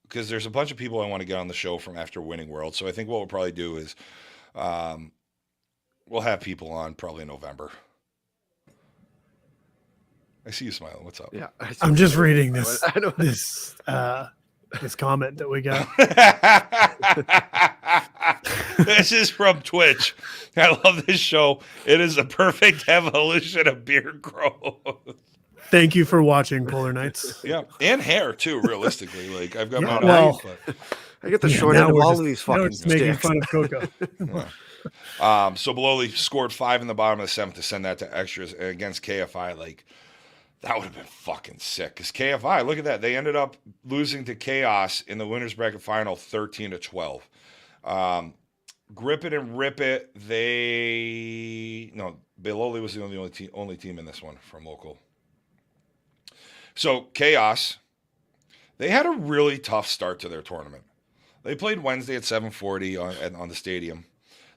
because there's a bunch of people I want to get on the show from after winning World. So I think what we'll probably do is, we'll have people on probably in November. I see you smiling. What's up? Yeah, I'm just reading this I know. this comment that we got. This is from Twitch. I love this show. It is a perfect evolution of beer growth. Thank you for watching, Polar Nights. Yeah, and hair too. Realistically, like I've got Yeah, mine well, on, but I get the Yeah, short now end of we're all just- of these now we're fucking just making sticks. fun of Coco. So Bololi scored 5 in the bottom of the 7th to send that to extras against KFI. Like that would have been fucking sick. Because KFI, look at that, they ended up losing to Chaos in the winners bracket final, 13-12. Grip it and rip it. Bololi was the only team in this one from local. So Chaos, they had a really tough start to their tournament. They played Wednesday at 7:40 on the stadium.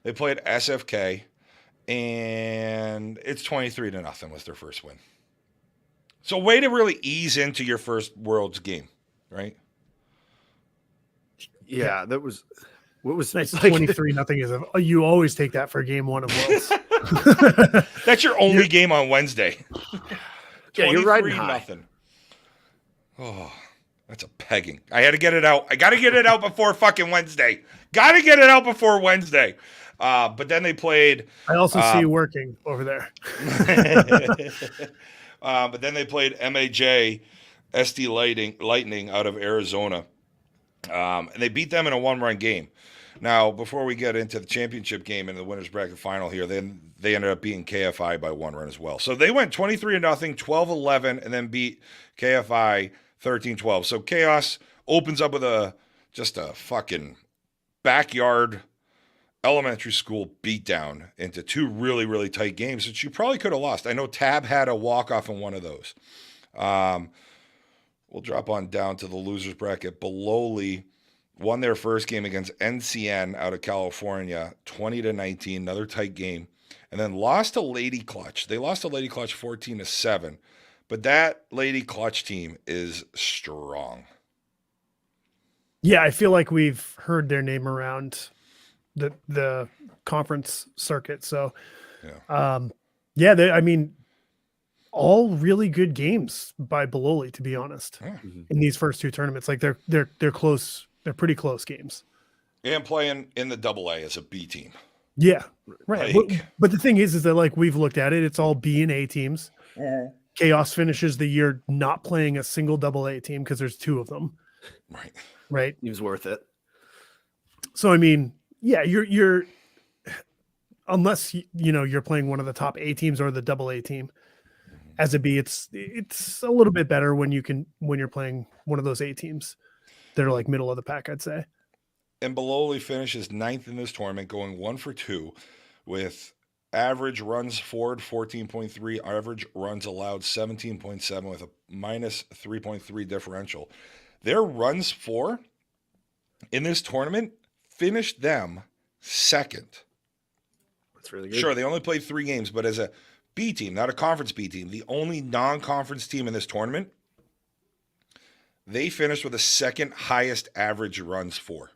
They played SFK, and it's 23-0 was their first win. So way to really ease into your first Worlds game, right? Yeah, that was what was Nice. like, 23-0 is you always take that for game one of Worlds. That's your only game on Wednesday. Yeah, you're riding high. 23-0. Oh, that's a pegging. I had to get it out. I got to get it out before fucking Wednesday. Got to get it out before Wednesday. But then they played. I also see you working over there. But then they played MAJ SD Lightning out of Arizona. And they beat them in a 1-run game. Now, before we get into the championship game and the winners bracket final here, then they ended up beating KFI by 1 run as well. So they went 23-0, 12-11, and then beat KFI 13-12. So Chaos opens up with just a fucking backyard elementary school beatdown into 2 really, really tight games, which you probably could have lost. I know Tab had a walk-off in one of those. We'll drop on down to the losers bracket. Bololi won their first game against NCN out of California, 20-19, another tight game, and then lost to Lady Clutch. They lost to Lady Clutch 14-7, but that Lady Clutch team is strong. Yeah, I feel like we've heard their name around the conference circuit. So, I mean, all really good games by Bololi, to be honest. Yeah. In these first 2 tournaments, like they're close. They're pretty close games. And playing in the AA as a B team. Yeah, right. Like- But the thing is that like we've looked at it, it's all B and A teams. Chaos finishes the year not playing a single AA team because there's 2 of them. Right. Right. He was worth it. So I mean, yeah, you're unless you're playing one of the top A teams or the AA team. As a B, it's a little bit better when you're playing one of those A teams that are like middle of the pack, I'd say. And Bololi finishes 9th in this tournament, going 1 for 2 with average runs forward 14.3, average runs allowed 17.7 with a minus 3.3 differential. Their runs for in this tournament finished them 2nd. That's really good. Sure, they only played 3 games, but as a B team, not a conference B team, the only non-conference team in this tournament, they finished with the 2nd highest average runs for.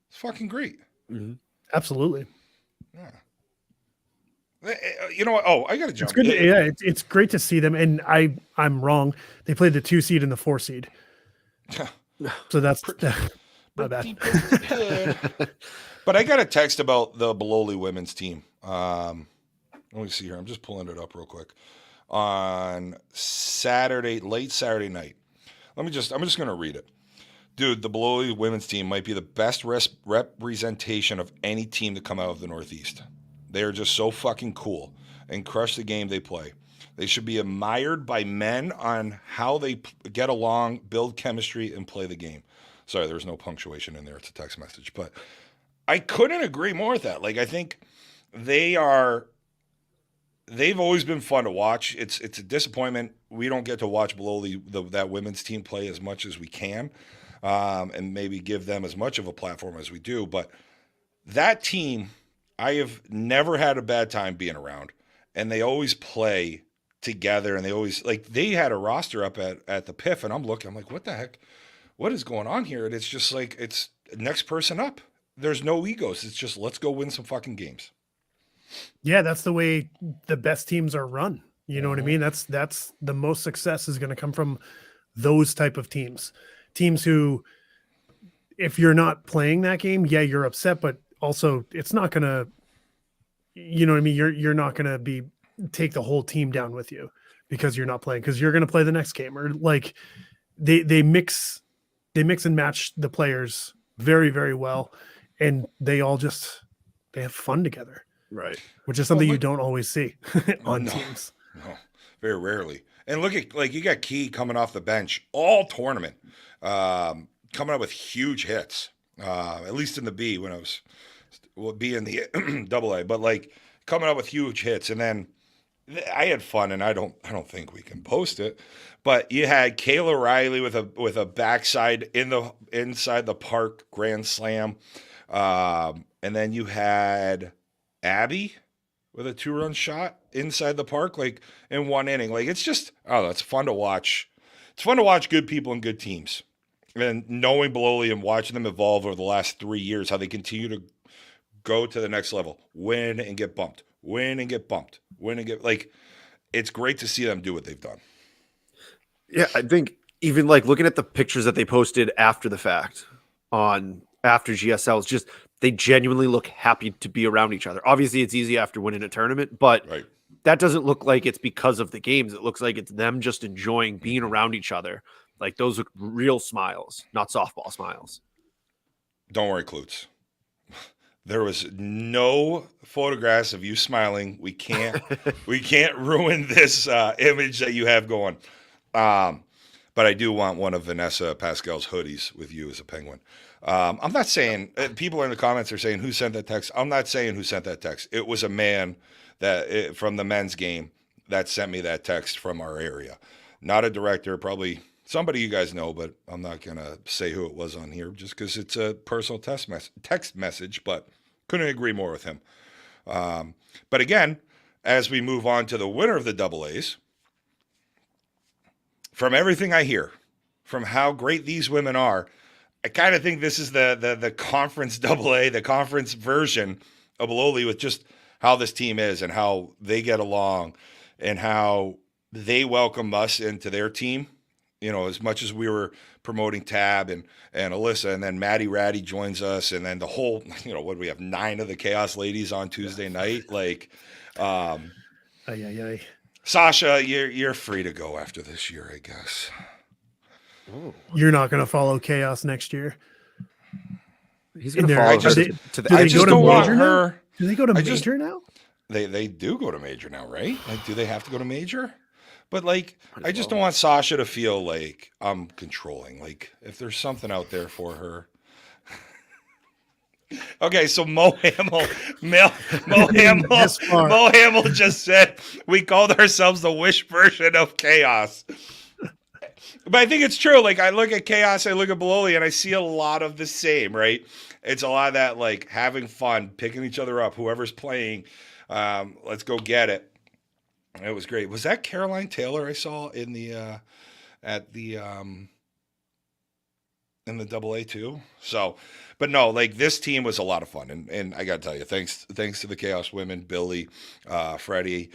It's fucking great. Mm-hmm. Absolutely. Yeah. You know what? Oh, I got to jump. It's good. It's great to see them. And I'm wrong. They played the 2 seed and the 4 seed. So that's my bad. But I got a text about the Bololi women's team. Let me see here. I'm just pulling it up real quick. On Saturday, late Saturday night. I'm just going to read it. Dude, the Below women's team might be the best representation of any team to come out of the Northeast. They are just so fucking cool and crush the game they play. They should be admired by men on how they get along, build chemistry, and play the game. Sorry, there's no punctuation in there. It's a text message. But I couldn't agree more with that. Like, I think they've always been fun to watch. It's a disappointment we don't get to watch below that women's team play as much as we can, and maybe give them as much of a platform as we do. But that team, I have never had a bad time being around, and they always play together, and they had a roster up at the PIF, and I'm like, what the heck? What is going on here? And it's just like, it's next person up. There's no egos. It's just, let's go win some fucking games. Yeah, that's the way the best teams are run. You know what I mean? That's the most success is going to come from those type of teams. Teams who, if you're not playing that game, yeah, you're upset, but also it's not going to, you know what I mean? You're not going to take the whole team down with you because you're not playing, because you're going to play the next game. Or like they mix and match the players very, very well. And they all they have fun together. Right. Which is something you don't always see on teams. No, very rarely. And look at, like, you got Key coming off the bench all tournament, coming up with huge hits, at least in the B when I was B in the double A, but like coming up with huge hits. And then I had fun, and I don't think we can post it, but you had Kayla Riley with a backside inside the park grand slam. And then you had Abby with a 2-run shot inside the park, like in one inning. Like, it's just, it's fun to watch. It's fun to watch good people and good teams. And knowing Beloli and watching them evolve over the last 3 years, how they continue to go to the next level, win and get bumped, win and get bumped, win and get, like, it's great to see them do what they've done. Yeah, I think even like looking at the pictures that they posted after the fact after GSL, it's just, they genuinely look happy to be around each other. Obviously, it's easy after winning a tournament, but that doesn't look like it's because of the games. It looks like it's them just enjoying being around each other. Like, those are real smiles, not softball smiles. Don't worry, Klutz. There was no photographs of you smiling. We can't ruin this image that you have going. But I do want one of Vanessa Pascal's hoodies with you as a penguin. I'm not saying, people in the comments are saying who sent that text. I'm not saying who sent that text. It was a man from the men's game that sent me that text from our area. Not a director, probably somebody you guys know, but I'm not going to say who it was on here just because it's a personal text message, but couldn't agree more with him. But again, as we move on to the winner of the double A's, from everything I hear, from how great these women are, I kind of think this is the conference double A, the conference version of Lowly, with just how this team is and how they get along and how they welcome us into their team. You know, as much as we were promoting Tab and Alyssa, and then Maddie Ratty joins us, and then the whole, what do we have, 9 of the Chaos ladies on Tuesday night? Like, Sasha, you're free to go after this year, I guess. Ooh. You're not going to follow Chaos next year. He's going to follow to the. I just don't want her. Do they go to major now? They do go to major now, right? Like, do they have to go to major? But like, I just don't want Sasha to feel like I'm controlling. Like, if there's something out there for her. Okay, so Mo Hamill just said we called ourselves the Wish version of Chaos. But I think it's true. Like, I look at Chaos, I look at Beloli, and I see a lot of the same, right? It's a lot of that, like, having fun, picking each other up, whoever's playing, let's go get it. It was great. Was that Caroline Taylor I saw in the in the double A too? So, but no, like, this team was a lot of fun, and I got to tell you, thanks to the Chaos women, Billy, Freddie.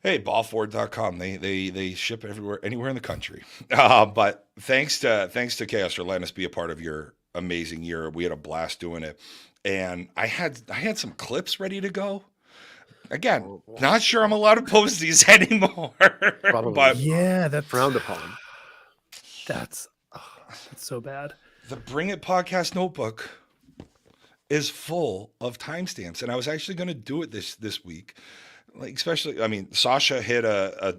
Hey, ballford.com. They ship anywhere in the country. But thanks to Chaos for letting us be a part of your amazing year. We had a blast doing it, and I had some clips ready to go. Again, not sure I'm allowed to post these anymore. Probably. But yeah, that's frowned upon. That's so bad. The Bring It podcast notebook is full of timestamps, and I was actually going to do it this week. Like, especially, I mean, Sasha hit a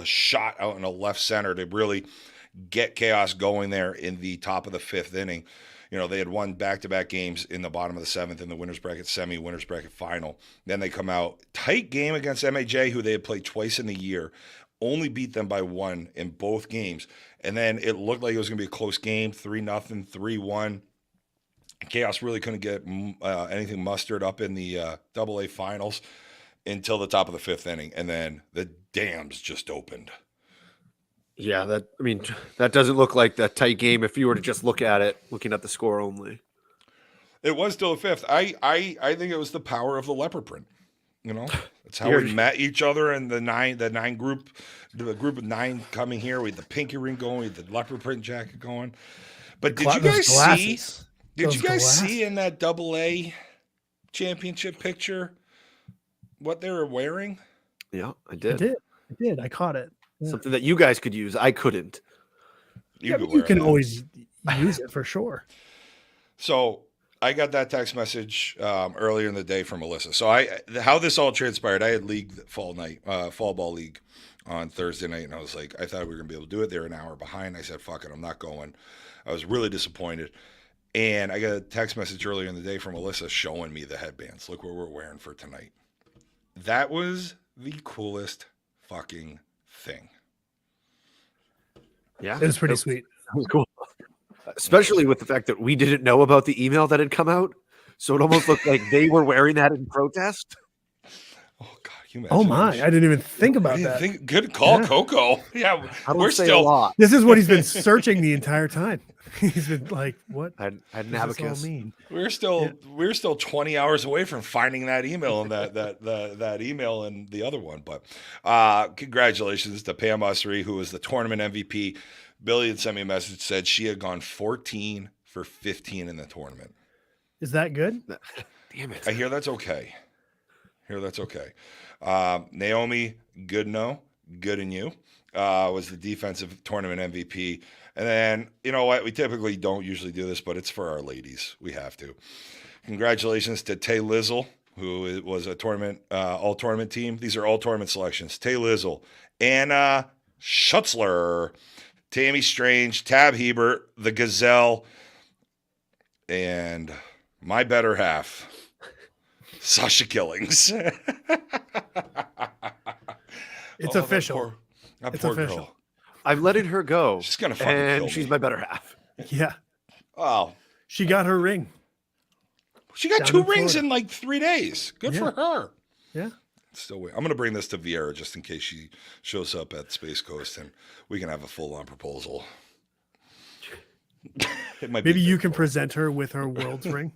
shot out in the left center to really get Chaos going there in the top of the 5th inning. You know, they had won back-to-back games in the bottom of the 7th in the winners bracket semi, winners bracket final. Then they come out tight game against MAJ, who they had played twice in the year, only beat them by 1 in both games. And then it looked like it was going to be a close game, 3-0, 3-1. Chaos really couldn't get anything mustered up in the AA finals until the top of the 5th inning. And then the dams just opened. Yeah, that doesn't look like that tight game if you were to just look at it, looking at the score only. It was still the 5th. I think it was the power of the leopard print. You know, that's how we met each other in the group of 9 coming here. We had the pinky ring going, we had the leopard print jacket going. But did you guys see? Did you guys see in that AA championship picture what they were wearing? Yeah, I did. I caught it. Yeah. Something that you guys could use. I couldn't. You can always use it for sure. So I got that text message earlier in the day from Melissa. So how this all transpired, I had fall ball league on Thursday night, and I was like, I thought we were going to be able to do it. They're an hour behind. I said, fuck it, I'm not going. I was really disappointed. And I got a text message earlier in the day from Melissa showing me the headbands. Look what we're wearing for tonight. That was the coolest fucking thing. Yeah. It was pretty sweet. That was cool. Especially with the fact that we didn't know about the email that had come out. So it almost looked like they were wearing that in protest. Oh, God. You oh, my. I didn't even think about that. Good call, Coco. Yeah. We're still a lot. This is what he's been searching the entire time. He's been like, what? I had an abacus. Mean? We're still 20 hours away from finding that email and that email and the other one. But congratulations to Pam Ussery, who was the tournament MVP. Billy had sent me a message, said she had gone 14 for 15 in the tournament. Is that good? Damn it. I hear that's okay. Naomi Goodnow, good in you, was the defensive tournament MVP. And then, you know what? We typically don't usually do this, but it's for our ladies. We have to. Congratulations to Tay Lizzle, who was a tournament, all-tournament team. These are all-tournament selections. Tay Lizzle, Anna Schutzler, Tammy Strange, Tab Hebert, the Gazelle, and my better half, Sasha Killings. It's official. That it's poor official. girl. I'm letting her go. She's gonna fucking kill me. And she's my better half. Yeah. Oh, she got her ring. She got Down 2 in rings Florida. in like 3 days. Good for her. Yeah. Still wait. I'm gonna bring this to Viera just in case she shows up at Space Coast and we can have a full-on proposal. It might Maybe be you can present her with her world's ring.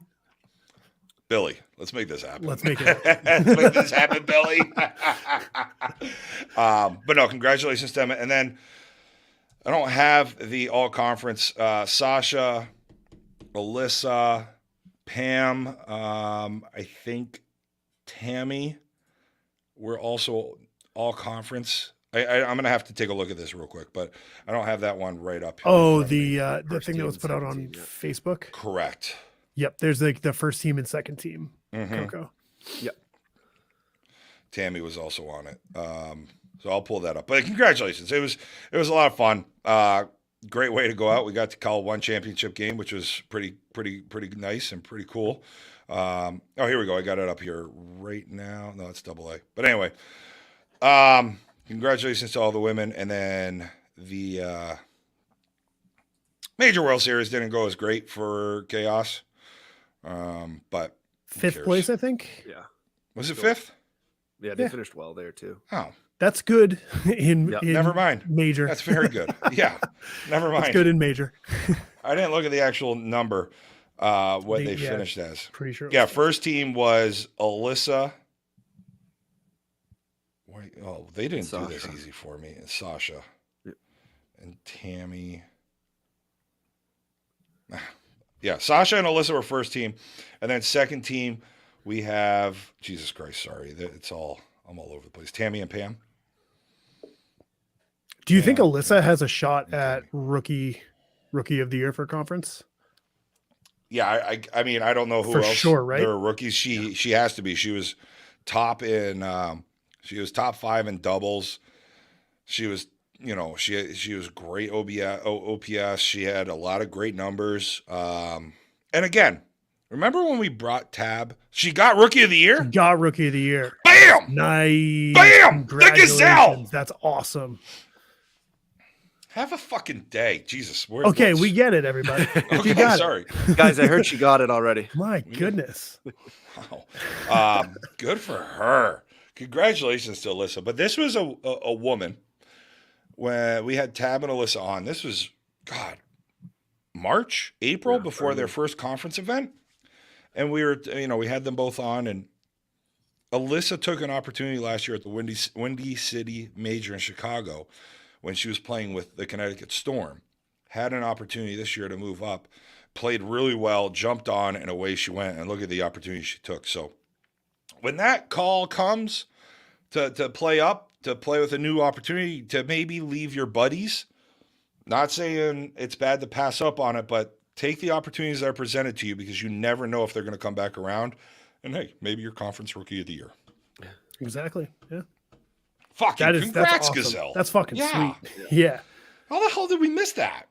Billy, let's make this happen. Let's make it happen. Let's make this happen, Billy. But no, congratulations to them. And then I don't have the all conference. Sasha, Alyssa, Pam, I think Tammy were also all conference. I'm going to have to take a look at this real quick, but I don't have that one right up here. Oh, the thing that was put out on Facebook. Correct. Yep. There's like the first team and second team. Mm-hmm. Coco. Yep. Tammy was also on it. So I'll pull that up. But congratulations. It was a lot of fun. Great way to go out. We got to call one championship game, which was pretty nice and pretty cool. Oh, here we go. I got it up here right now. No, it's AA. But anyway, congratulations to all the women. And then the Major World Series didn't go as great for Chaos. But Fifth place, I think. Yeah. Was it fifth? Yeah, they finished well there too. Oh, that's good in never mind. Major. That's very good. Yeah, never mind. It's good in major. I didn't look at the actual number, what they finished as. Pretty sure. Yeah, first team was Alyssa. Wait, oh, they didn't do this easy for me. And Sasha. Yep. And Tammy. Yeah, Sasha and Alyssa were first team. And then second team, we have, Jesus Christ, sorry. I'm all over the place. Tammy and Pam. Do you think Alyssa has a shot at rookie of the year for conference? Yeah, I mean, I don't know who For else. sure, right? There are rookies. She has to be. She was top in. She was top 5 in doubles. She was, she was great OPS. She had a lot of great numbers. And again, remember when we brought Tab? She got Rookie of the Year. Got Rookie of the Year. Bam! Nice. Bam! The Gazelle! Congratulations. That's awesome. Have a fucking day, Jesus. Okay, we get it, everybody. Okay, You got sorry. Guys, I heard she got it already. My goodness. Wow. Good for her. Congratulations to Alyssa. But this was a woman when we had Tab and Alyssa on. This was, God, March, April, before their first conference event. And we were, we had them both on. And Alyssa took an opportunity last year at the Windy City Major in Chicago when she was playing with the Connecticut Storm. Had an opportunity this year to move up. Played really well, jumped on, and away she went. And look at the opportunity she took. So when that call comes to play up, to play with a new opportunity, to maybe leave your buddies, not saying it's bad to pass up on it, but take the opportunities that are presented to you because you never know if they're going to come back around. And hey, maybe your conference Rookie of the Year. Exactly. Yeah. Fucking That's congrats, awesome. Gazelle. That's fucking Yeah. sweet. Yeah. How the hell did we miss that?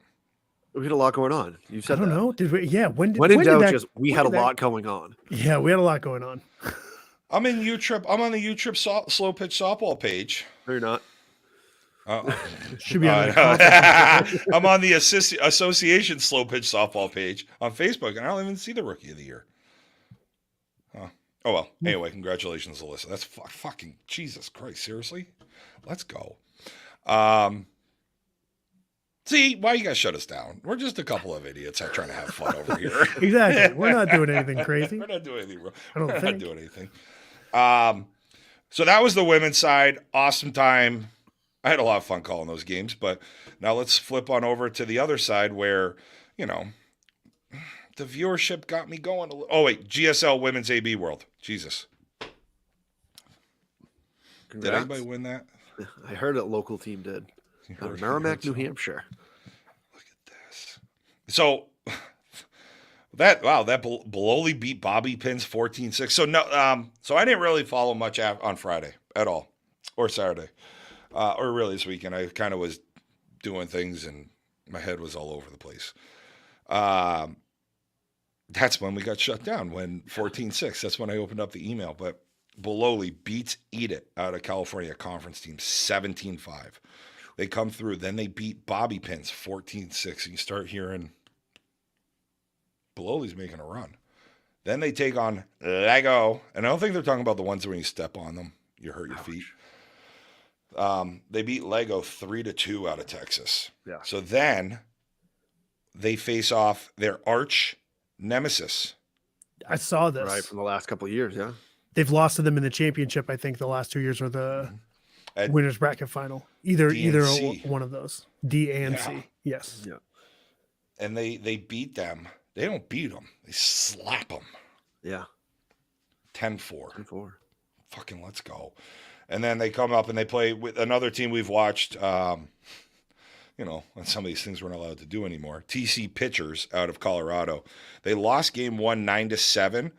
We had a lot going on. You I said don't that. know. Did we? Yeah. When When in did doubt, that- just we when had a did that- lot going on. Yeah, we had a lot going on. I'm in U-Trip. I'm on the U-Trip slow pitch softball page. No, you're not. Should be on the I'm on the association slow pitch softball page on Facebook, and I don't even see the Rookie of the Year. Oh well. Anyway, congratulations, Alyssa. That's fucking Jesus Christ. Seriously, let's go. See, why you guys shut us down? We're just a couple of idiots trying to have fun over here. Exactly. We're not doing anything crazy. We're not doing anything wrong. I don't We're think. not doing anything. So that was the women's side. Awesome time. I had a lot of fun calling those games, but now let's flip on over to the other side where, the viewership got me going. Oh, wait, GSL Women's AB World. Jesus. Congrats. Did anybody win that? I heard a local team did. Out of Merrimack, New Hampshire. Look at this. So that Bololi beat Bobby Pins 14-6. So no, so I didn't really follow much on Friday at all, or Saturday, or really this weekend. I kind of was doing things and my head was all over the place. That's when we got shut down. When 14-6. That's when I opened up the email. But Bololi beats Eat It out of California conference team 17-5. They come through. Then they beat Bobby Pins 14-6. And you start hearing Bololi's making a run. Then they take on Lego. And I don't think they're talking about the ones when you step on them, you hurt your feet. They beat Lego 3-2 out of Texas. Yeah. So then they face off their arch nemesis. I saw this. Right, from the last couple of years, yeah. They've lost to them in the championship. I think the last 2 years are the At winners bracket final. Either D&C. one of those. D and Yeah. C. Yes. Yeah. And they beat them. They don't beat them. They slap them. Yeah. 10-4. 10-4. Fucking let's go. And then they come up and they play with another team we've watched, and some of these things we're not allowed to do anymore. TC Pitchers out of Colorado. They lost game 1 9-7,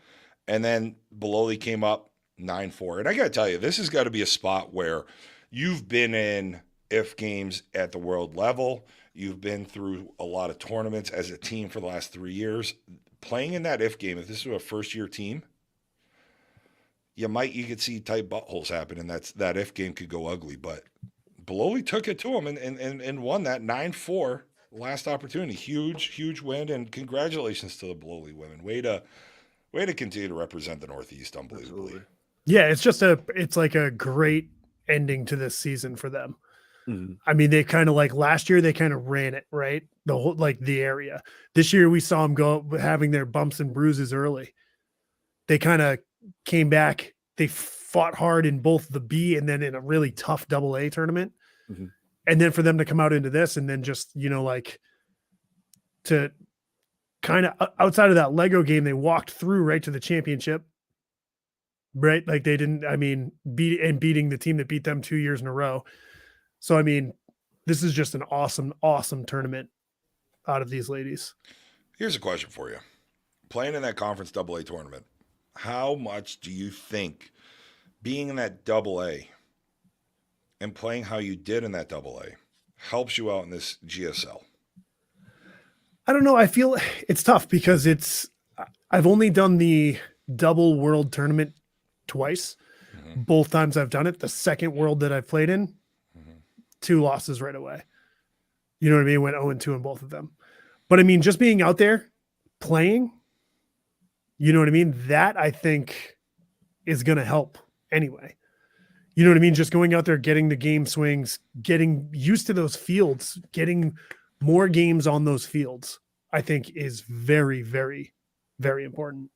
and then Bololi came up 9-4. And I got to tell you, this has got to be a spot where you've been in IF games at the world level. You've been through a lot of tournaments as a team for the last 3 years. Playing in that IF game, if this was a first-year team, you could see tight buttholes happen, and that IF game could go ugly. But Bololi took it to him and won that 9-4 last opportunity. Huge win, and congratulations to the Bololi women. Way to continue to represent the Northeast, unbelievably. Absolutely. Yeah, it's like a great ending to this season for them. Mm-hmm. I mean, they kind of like last year, they kind of ran it, right? The whole, like the area. This year, we saw them go having their bumps and bruises early. They kind of came back. They fought hard in both the B and then in a really tough AA tournament. Mm-hmm. And then for them to come out into this and then just, to kind of outside of that Lego game, they walked through right to the championship, right? Like they didn't, beating the team that beat them 2 years in a row. So, I mean, this is just an awesome tournament out of these ladies. Here's a question for you. playing in that conference AA tournament, how much do you think being in that AA and playing how you did in that AA helps you out in this GSL? I don't know. I feel it's tough because I've only done the double world tournament twice. Mm-hmm. Both times I've done it, the second world that I've played in, 2 losses right away. You know what I mean? Went 0-2 in both of them. But I mean, just being out there playing, you know what I mean? That I think is going to help anyway. You know what I mean? Just going out there, getting the game swings, getting used to those fields, getting more games on those fields, I think is very, very, very important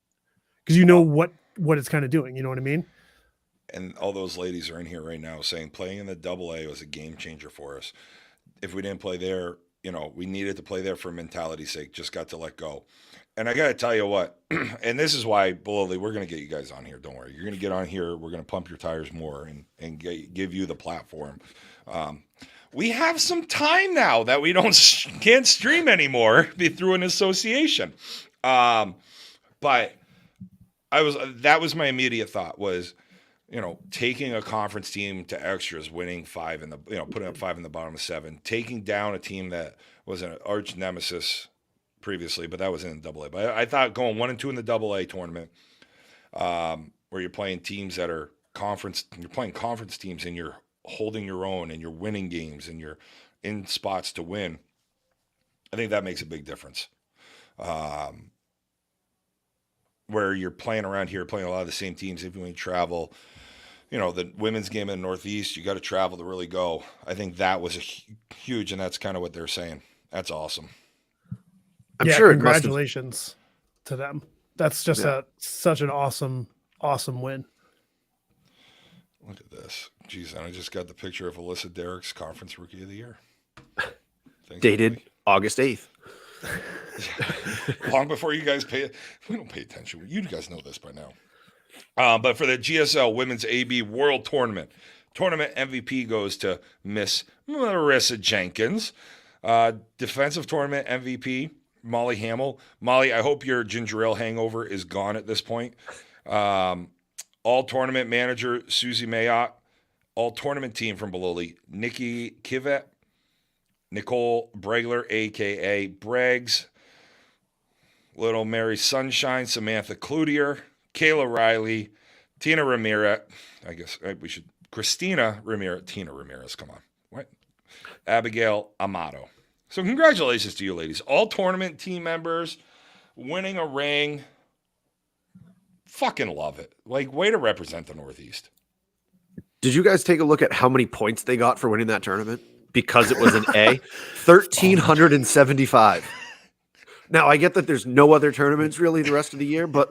because you know what it's kind of doing. You know what I mean? And all those ladies are in here right now saying playing in the AA was a game changer for us. If we didn't play there, we needed to play there for mentality's sake, just got to let go. And I got to tell you what, and this is why, Bologna, we're going to get you guys on here. Don't worry. You're going to get on here. We're going to pump your tires more and give you the platform. We have some time now that we can't stream anymore through an association. But that was my immediate thought was, taking a conference team to extras, winning 5 in the, putting up 5 in the bottom of 7, taking down a team that was an arch nemesis previously, but that was in AA. But I thought going 1-2 in the AA tournament, where you're playing teams that are you're playing conference teams and you're holding your own and you're winning games and you're in spots to win. I think that makes a big difference. Where you're playing around here, playing a lot of the same teams, if you want to travel, the women's game in the Northeast, you got to travel to really go. I think that was huge, and that's kind of what they're saying. That's awesome. I'm sure. Congratulations to them. That's just such an awesome win. Look at this. Jeez, and I just got the picture of Alyssa Derrick's Conference Rookie of the Year. Dated August 8th. Long before you guys we don't pay attention. You guys know this by now. But for the GSL Women's AB World Tournament MVP goes to Miss Marissa Jenkins. Defensive Tournament MVP, Molly Hamill. Molly, I hope your ginger ale hangover is gone at this point. All Tournament Manager, Susie Mayotte. All Tournament Team from Bologna, Nikki Kivet, Nicole Bregler, a.k.a. Braggs, Little Mary Sunshine, Samantha Cloutier, Kayla Riley, Tina Ramirez. I guess we should. Christina Ramirez. Tina Ramirez, come on. What? Abigail Amato. So congratulations to you ladies. All tournament team members winning a ring. Fucking love it. Way to represent the Northeast. Did you guys take a look at how many points they got for winning that tournament? Because it was an A? 1,375. Now, I get that there's no other tournaments really the rest of the year, but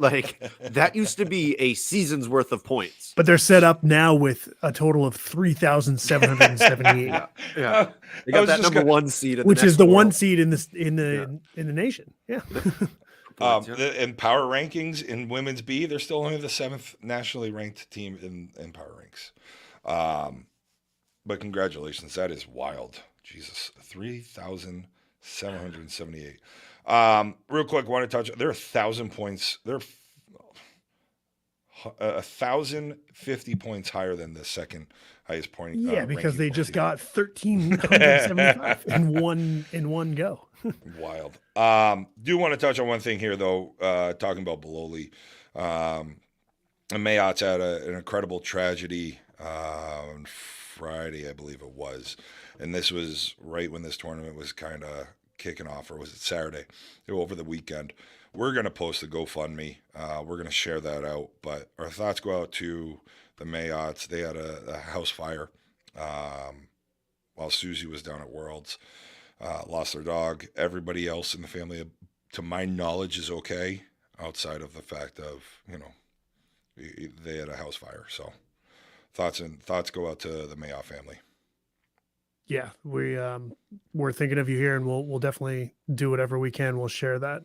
that used to be a season's worth of points. But they're set up now with a total of 3,778. Yeah. They got that number 1 seed, which is the 1 seed in the nation. Yeah. In power rankings in women's B, they're still only the 7th nationally ranked team in power ranks. But congratulations, that is wild. Jesus, 3,778. Real quick, want to touch. There are 1,000 points. They're 1,050 points higher than the second highest point. Yeah, because they just got 1,375 in one go. Wild. Do want to touch on one thing here, though. Talking about Bologna, Mayotte's had an incredible tragedy on Friday, I believe it was, and this was right when this tournament was kind of kicking off, or was it Saturday? Over the weekend. We're going to post a GoFundMe. We're going to share that out, but our thoughts go out to the Mayottes. They had a house fire while Susie was down at Worlds. Lost their dog. Everybody else in the family, to my knowledge, is okay, outside of the fact of, they had a house fire. So thoughts go out to the Mayotte family. Yeah, we're thinking of you here, and we'll definitely do whatever we can. We'll share that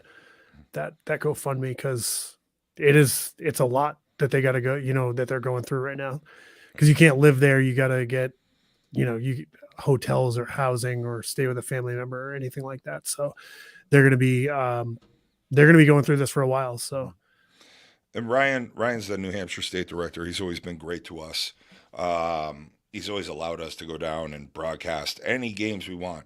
GoFundMe, because it's a lot that they got to go, that they're going through right now, because you can't live there. You got to get, hotels or housing or stay with a family member or anything like that. So they're going to be they're going to be going through this for a while. So And Ryan's the New Hampshire state director. He's always been great to us. He's always allowed us to go down and broadcast any games we want,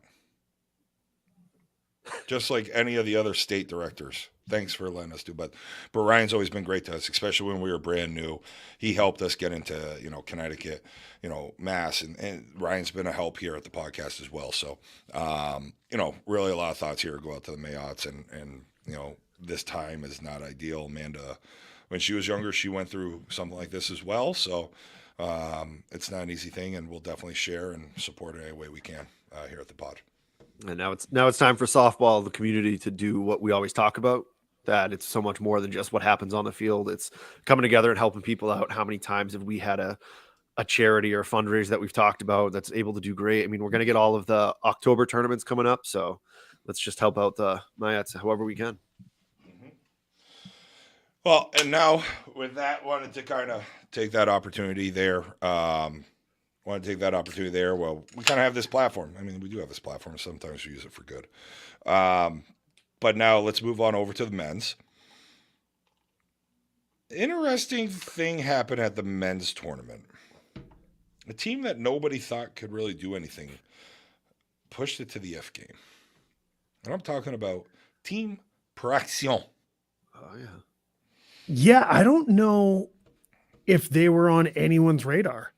just like any of the other state directors. Thanks for letting us do. But Ryan's always been great to us, especially when we were brand new. He helped us get into Connecticut, Mass, and Ryan's been a help here at the podcast as well. So really a lot of thoughts here go out to the Mayottes, and this time is not ideal. Amanda, when she was younger, she went through something like this as well. So it's not an easy thing, and we'll definitely share and support it any way we can here at the pod. And now it's time for softball, the community, to do what we always talk about, that it's so much more than just what happens on the field. It's coming together and helping people out. How many times have we had a charity or a fundraiser that we've talked about that's able to do great? I mean, we're going to get all of the October tournaments coming up, so let's just help out the Mayats however we can. Well, and now with that, wanted to kind of take that opportunity there. Well, we kind of have this platform. I mean, we do have this platform. Sometimes we use it for good. But now let's move on over to the men's. Interesting thing happened at the men's tournament. A team that nobody thought could really do anything pushed it to the F game. And I'm talking about Team Praxion. Oh, yeah. yeah, I don't know if they were on anyone's radar.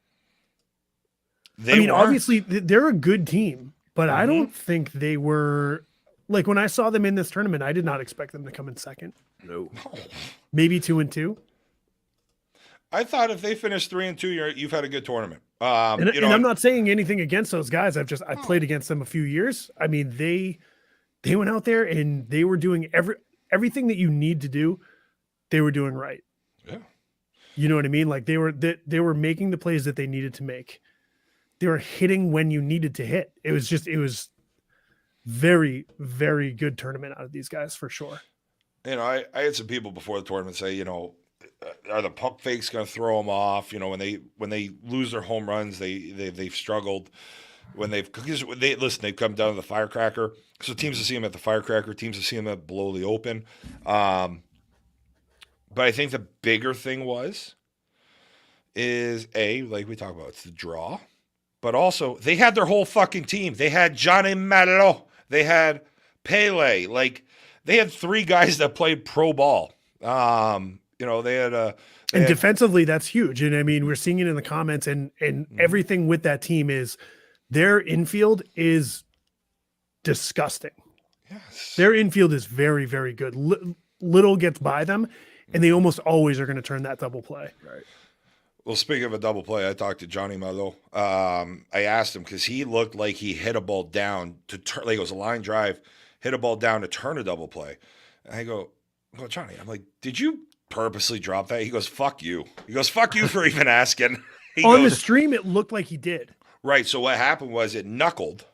Obviously they're a good team, but I don't think they were, like, when I saw them in this tournament, I did not expect them to come in second. No. Maybe 2-2. I thought if they finished 3-2, you've had a good tournament. And I'm not saying anything against those guys. I played against them a few years. I mean, they went out there and they were doing everything that you need to do. They were doing right. Yeah. You know what I mean? Like they were making the plays that they needed to make. They were hitting when you needed to hit. It was very, very good tournament out of these guys for sure. I had some people before the tournament say, are the pump fakes going to throw them off? When they lose their home runs, they've struggled. They've come down to the firecracker. So teams will see them at the firecracker. Teams will see them at below the open. But I think the bigger thing is like we talk about, it's the draw. But also, they had their whole fucking team. They had Johnny Malo. They had Pele. Like, they had three guys that played pro ball. They had defensively, that's huge. And I mean, we're seeing it in the comments, and everything with that team is their infield is disgusting. Yes. Their infield is very, very good. Little gets by them, and they almost always are going to turn that double play. Right. Well, speaking of a double play, I talked to Johnny Malo. I asked him because he looked like he hit a ball down to turn, like it was a line drive, hit a ball down to turn a double play. And I go, Johnny, I'm like, did you purposely drop that? He goes, fuck you. He goes, fuck you for even asking. The stream, it looked like he did. Right. So what happened was it knuckled.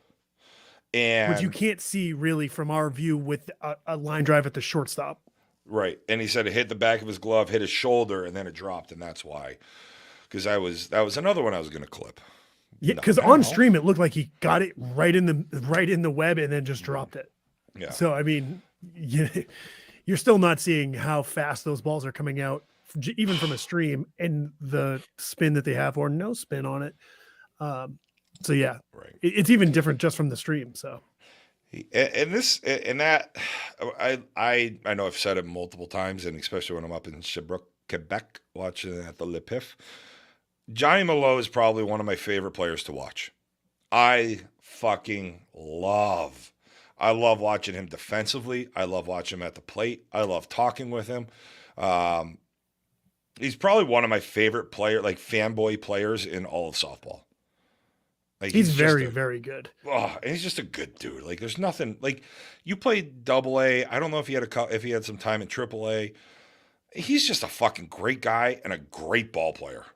And which you can't see really from our view with a line drive at the shortstop. Right. And he said it hit the back of his glove, hit his shoulder, and then it dropped. And that's why. Because that was another one I was going to clip. Yeah, because on stream it looked like he got it right in the web and then just dropped it. Yeah. So I mean, you're still not seeing how fast those balls are coming out, even from a stream, and the spin that they have or no spin on it. So yeah, right. It's even different just from the stream. So. And I know I've said it multiple times, and especially when I'm up in Sherbrooke, Quebec, watching it at the Le Pif. Johnny Malo is probably one of my favorite players to watch. I love watching him defensively. I love watching him at the plate. I love talking with him. He's probably one of my favorite fanboy players in all of softball. Like, he's very, very good. Oh, and he's just a good dude. Like, there's nothing like you played AA. I don't know if he had some time in AAA. He's just a fucking great guy and a great ball player.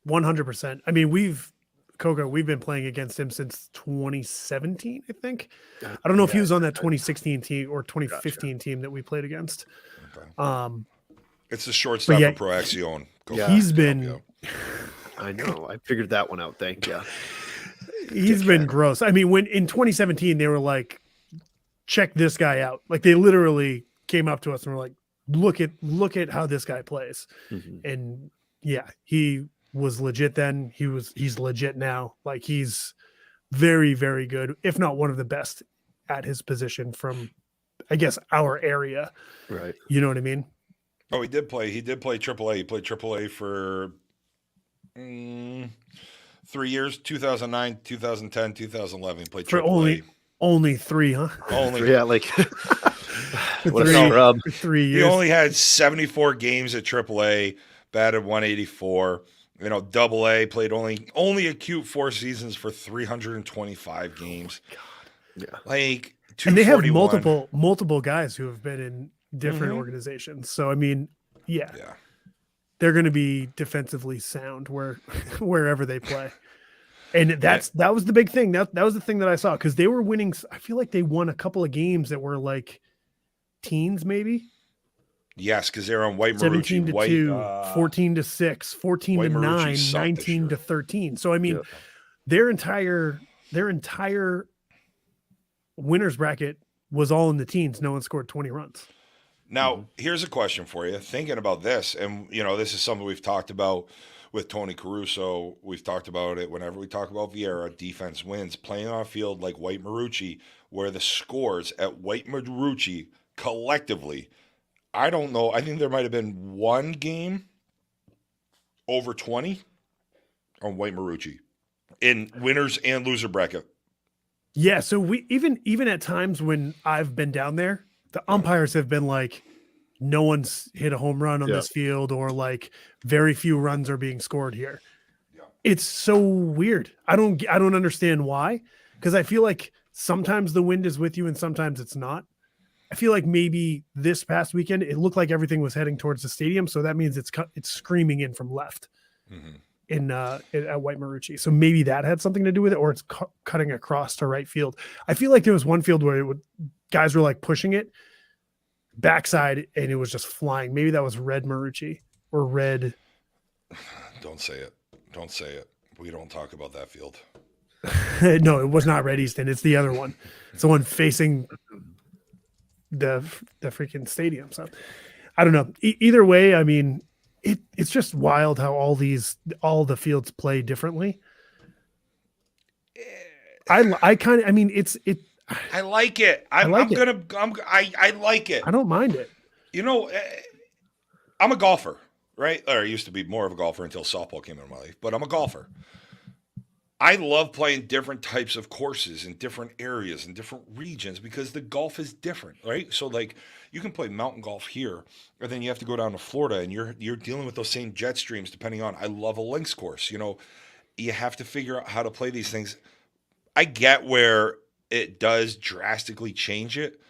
100%. I mean, we've been playing against him since 2017, I think. I don't know if he was on that 2016 team or 2015 team that we played against. Okay. It's the shortstop of Pro Action. He's been. I know. I figured that one out. Thank you. He's been gross. I mean, when in 2017 they were like, check this guy out. Like they literally came up to us and were like, look at how this guy plays. Mhm. And yeah, he was legit then. He's legit now. Like he's very, very good, if not one of the best at his position from, I guess, our area. Right. You know what I mean? Oh, he did play AAA. He played AAA for 3 years, 2009, 2010, 2011. He played For AAA. only 3, huh? Only. Yeah, like what a Three. scrub. For 3 He years. only had 74 games at AAA, batted 184. You know, Double A played only acute 4 seasons for 325 games. Yeah. Like And they have 241. multiple guys who have been in different Mhm. organizations. So I mean, yeah, Yeah. they're going to be defensively sound wherever they play. And that was the big thing. That was the thing that I saw because they were winning. I feel like they won a couple of games that were like teens, maybe Yes, because they're on White 17 Marucci. to White, 2, 14 to 6, 14 White to Marucci 9, sucked this 19 year. to 13. So I mean, Yeah. their entire winners bracket was all in the teens. No one scored 20 runs. Now, here's a question for you. Thinking about this, and you know, this is something we've talked about with Tony Caruso. We've talked about it whenever we talk about Viera. Defense wins. Playing on a field like White Marucci, where the scores at White Marucci collectively, I don't know. I think there might have been one game over 20 on White Marucci in winners and loser bracket. Yeah, so we even at times when I've been down there, the umpires have been like, no one's hit a home run on Yeah. this field, or like very few runs are being scored here. Yeah. It's so weird. I don't understand why, because I feel like sometimes the wind is with you and sometimes it's not. I feel like maybe this past weekend it looked like everything was heading towards the stadium, so that means it's screaming in from left at White Marucci. So maybe that had something to do with it, or it's cutting across to right field. I feel like there was one field where guys were like pushing it backside and it was just flying. Maybe that was red Marucci or red. Don't say it. Don't say it. We don't talk about that field. No, it was not red Easton. It's the other one. It's the one facing the freaking stadium. So I don't know. Either way, I mean, it's just wild how all the fields play differently. I kind of, I mean, I like it. I like it. I don't mind it. You know, I'm a golfer, right? Or I used to be more of a golfer until softball came into my life, but I'm a golfer. I love playing different types of courses in different areas and different regions because the golf is different, right? So like you can play mountain golf here, and then you have to go down to Florida and you're dealing with those same jet streams depending on. I love a links course. You know, you have to figure out how to play these things. I get where it does drastically change it.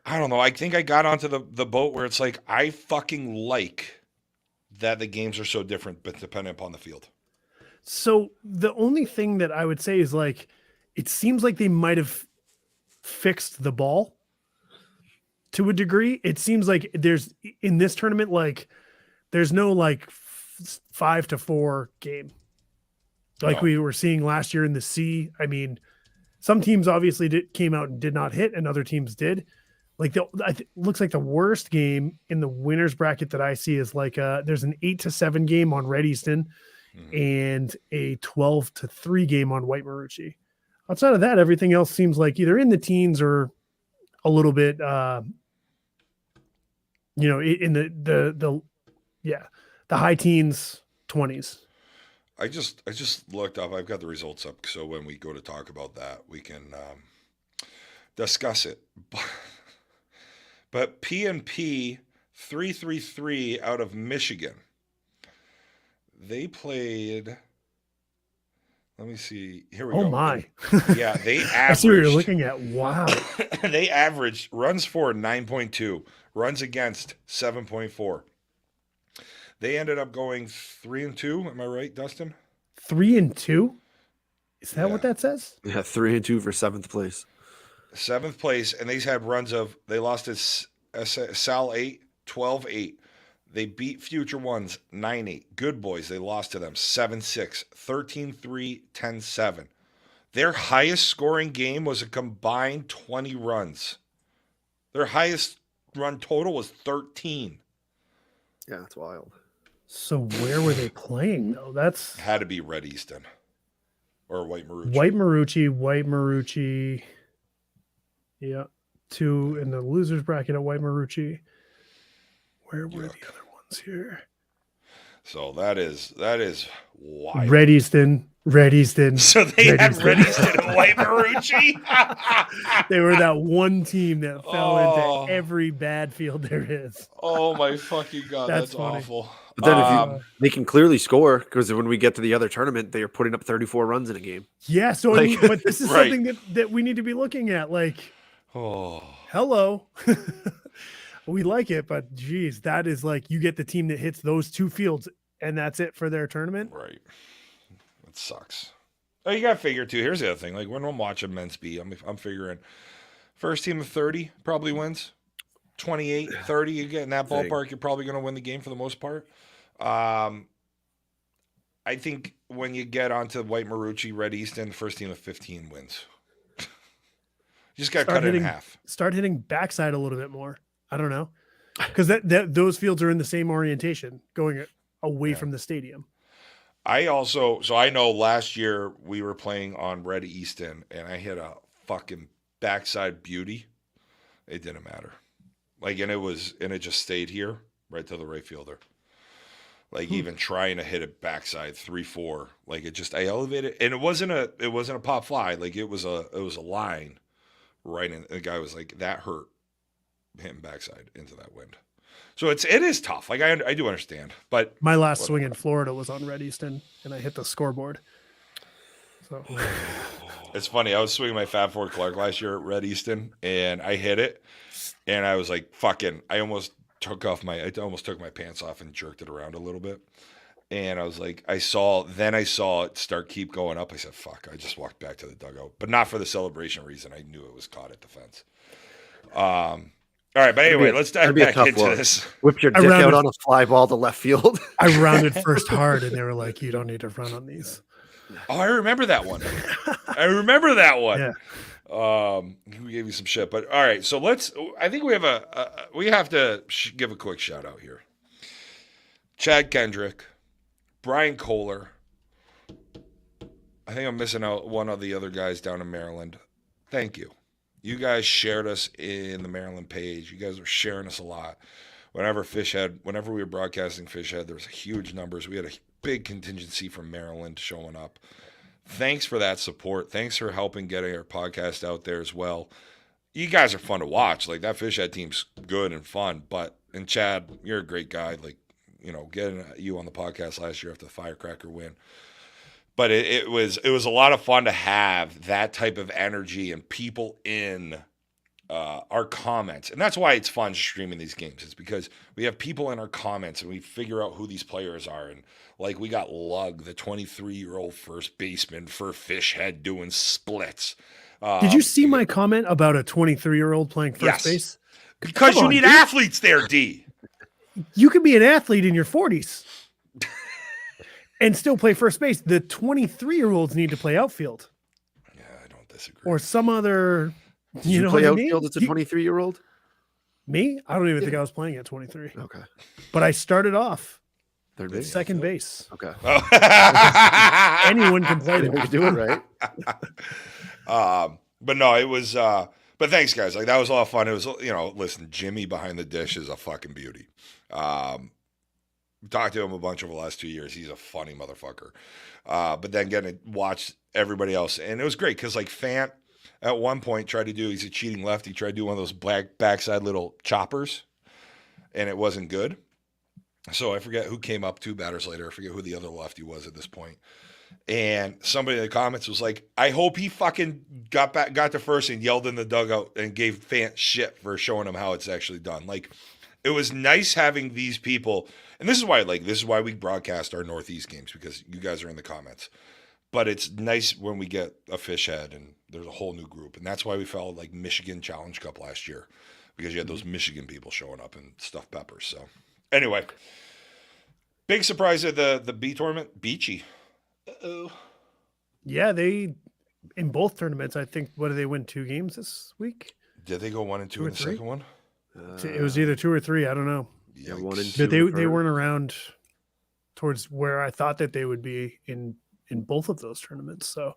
I don't know. I think I got onto the boat where it's like I fucking like that the games are so different, but depending upon the field. So the only thing that I would say is like, it seems like they might have fixed the ball to a degree. It seems like there's in this tournament, like there's no like 5-4 game like we were seeing last year in the C. I mean, some teams obviously came out and did not hit, and other teams did. Like looks like the worst game in the winners bracket that I see is like there's an 8-7 game on Red Easton and a 12-3 game on White Marucci. Outside of that, everything else seems like either in the teens or a little bit, in the high teens, 20s. I just looked up. I've got the results up, so when we go to talk about that, we can discuss it. But P&P 333 out of Michigan. They played. Let me see. Here we go. Oh my! Yeah, they averaged. I see what you're looking at. Wow. They averaged runs for 9.2, runs against 7.4. They ended up going 3-2. Am I right, Dustin? 3-2. Is that what that says? Yeah, 3-2 for 7th place. 7th place, and they had runs of. They lost to Sal 8, 12-8. They beat Future Ones 9-8. Good Boys, they lost to them 7-6, 13-3, 10-7. Their highest scoring game was a combined 20 runs. Their highest run total was 13. Yeah, that's wild. So where were they playing though? That's Had to be Red Easton or White Marucci. White Marucci. Yeah. 2 in the losers bracket at White Marucci. Where were Yuck. the other ones here? So that is wild. Red Easton. So they Red had Easton. Red Easton and White Marucci. They were that one team that fell Oh. into every bad field there is. Oh my fucking god, That's that's funny. awful. But then if they can clearly score, because when we get to the other tournament, they are putting up 34 runs in a game. Yeah, so Like- but this is Right. something that we need to be looking at. Like, Oh, hello. We like it, but geez, that is like you get the team that hits those 2 fields and that's it for their tournament. right. It sucks. Oh, you gotta figure too. Here's the other thing. Like when I'm watching men's B, I'm figuring first team of 30 probably wins. 28, 30, you get in that Thing. ballpark, you're probably gonna win the game for the most part. I think when you get onto White Marucci, Red Easton, first team of 15 wins. You just got to Start cut it in hitting- half. Start hitting backside a little bit more. I don't know. Because that those fields are in the same orientation, going away Yeah. from the stadium. I know last year we were playing on Red Easton and I hit a fucking backside beauty. It didn't matter. Like, and it just stayed here right to the right fielder. Like even trying to hit it backside 3-4, like I elevated, and it wasn't a pop fly. Like it was a line right in. The guy was like, that hurt him backside into that wind. So it is tough. Like I do understand, but My last swing in Florida was on Red Easton, and I hit the scoreboard. So it's funny. I was swinging my Fab Four Clark last year at Red Easton, and I hit it, and I was like, fucking, I almost took my pants off and jerked it around a little bit. And I was like, I saw it start keep going up. I said, fuck, I just walked back to the dugout, but not for the celebration reason. I knew it was caught at the fence. All right. But anyway, let's dive back into this. Whip your I dick out rounded- on a fly ball to left field. I rounded first hard, and they were like, "You don't need to run on these." Oh, I remember that one. Yeah. We gave you some shit, but all right. So I think we have we have to give a quick shout out here. Chad Kendrick, Brian Kohler. I think I'm missing out one of the other guys down in Maryland. Thank you. You guys shared us in the Maryland page. You guys were sharing us a lot. Whenever we were broadcasting Fishhead, there was huge numbers. We had a big contingency from Maryland showing up. Thanks for that support. Thanks for helping getting our podcast out there as well. You guys are fun to watch. Like that Fishhead team's good and fun. And Chad, you're a great guy. Like, getting you on the podcast last year after the Firecracker win. But it was a lot of fun to have that type of energy and people in our comments. And that's why it's fun streaming these games. It's because we have people in our comments and we figure out who these players are. And like we got Lug, the 23-year-old first baseman for Fishhead doing splits. Did you see my comment about a 23-year-old playing first Yes. base? Because Come you on, need dude. athletes there, D. You could be an athlete in your 40s and still play first base. The 23-year-olds need to play outfield Yeah, I don't disagree. or some other. Did you know play what I mean? outfield as a 23-year-old? Me? I don't even think I was playing at 23, Okay. but I started off Third at base. second base. Okay. Anyone can play You that. can do it right. But no, it was but thanks guys. Like that was a lot of fun. It was, listen, Jimmy behind the dish is a fucking beauty. Talked to him a bunch over the last 2 years. He's a funny motherfucker. But then getting to watch everybody else, and it was great because like Fant at one point he's a cheating lefty, tried to do one of those backside little choppers, and it wasn't good. So I forget who came up 2 batters later. I forget who the other lefty was at this point. And somebody in the comments was like, I hope he fucking got to first and yelled in the dugout and gave Fant shit for showing him how it's actually done. Like, it was nice having these people. And this is why we broadcast our Northeast games, because you guys are in the comments. But it's nice when we get a Fishhead and there's a whole new group. And that's why we felt like Michigan Challenge Cup last year, because you had those Michigan people showing up and stuffed peppers. So anyway, big surprise at the B tournament, Beachy. Uh-oh. Yeah, they in both tournaments. I think, what did they win? 2 games this week? Did they go 1 and 2 2 or in the 3? second one? It was either 2 or 3. I don't know. Yeah, 1 and Yikes. 2. But they in the they first. weren't around towards where I thought that they would be in both of those tournaments. So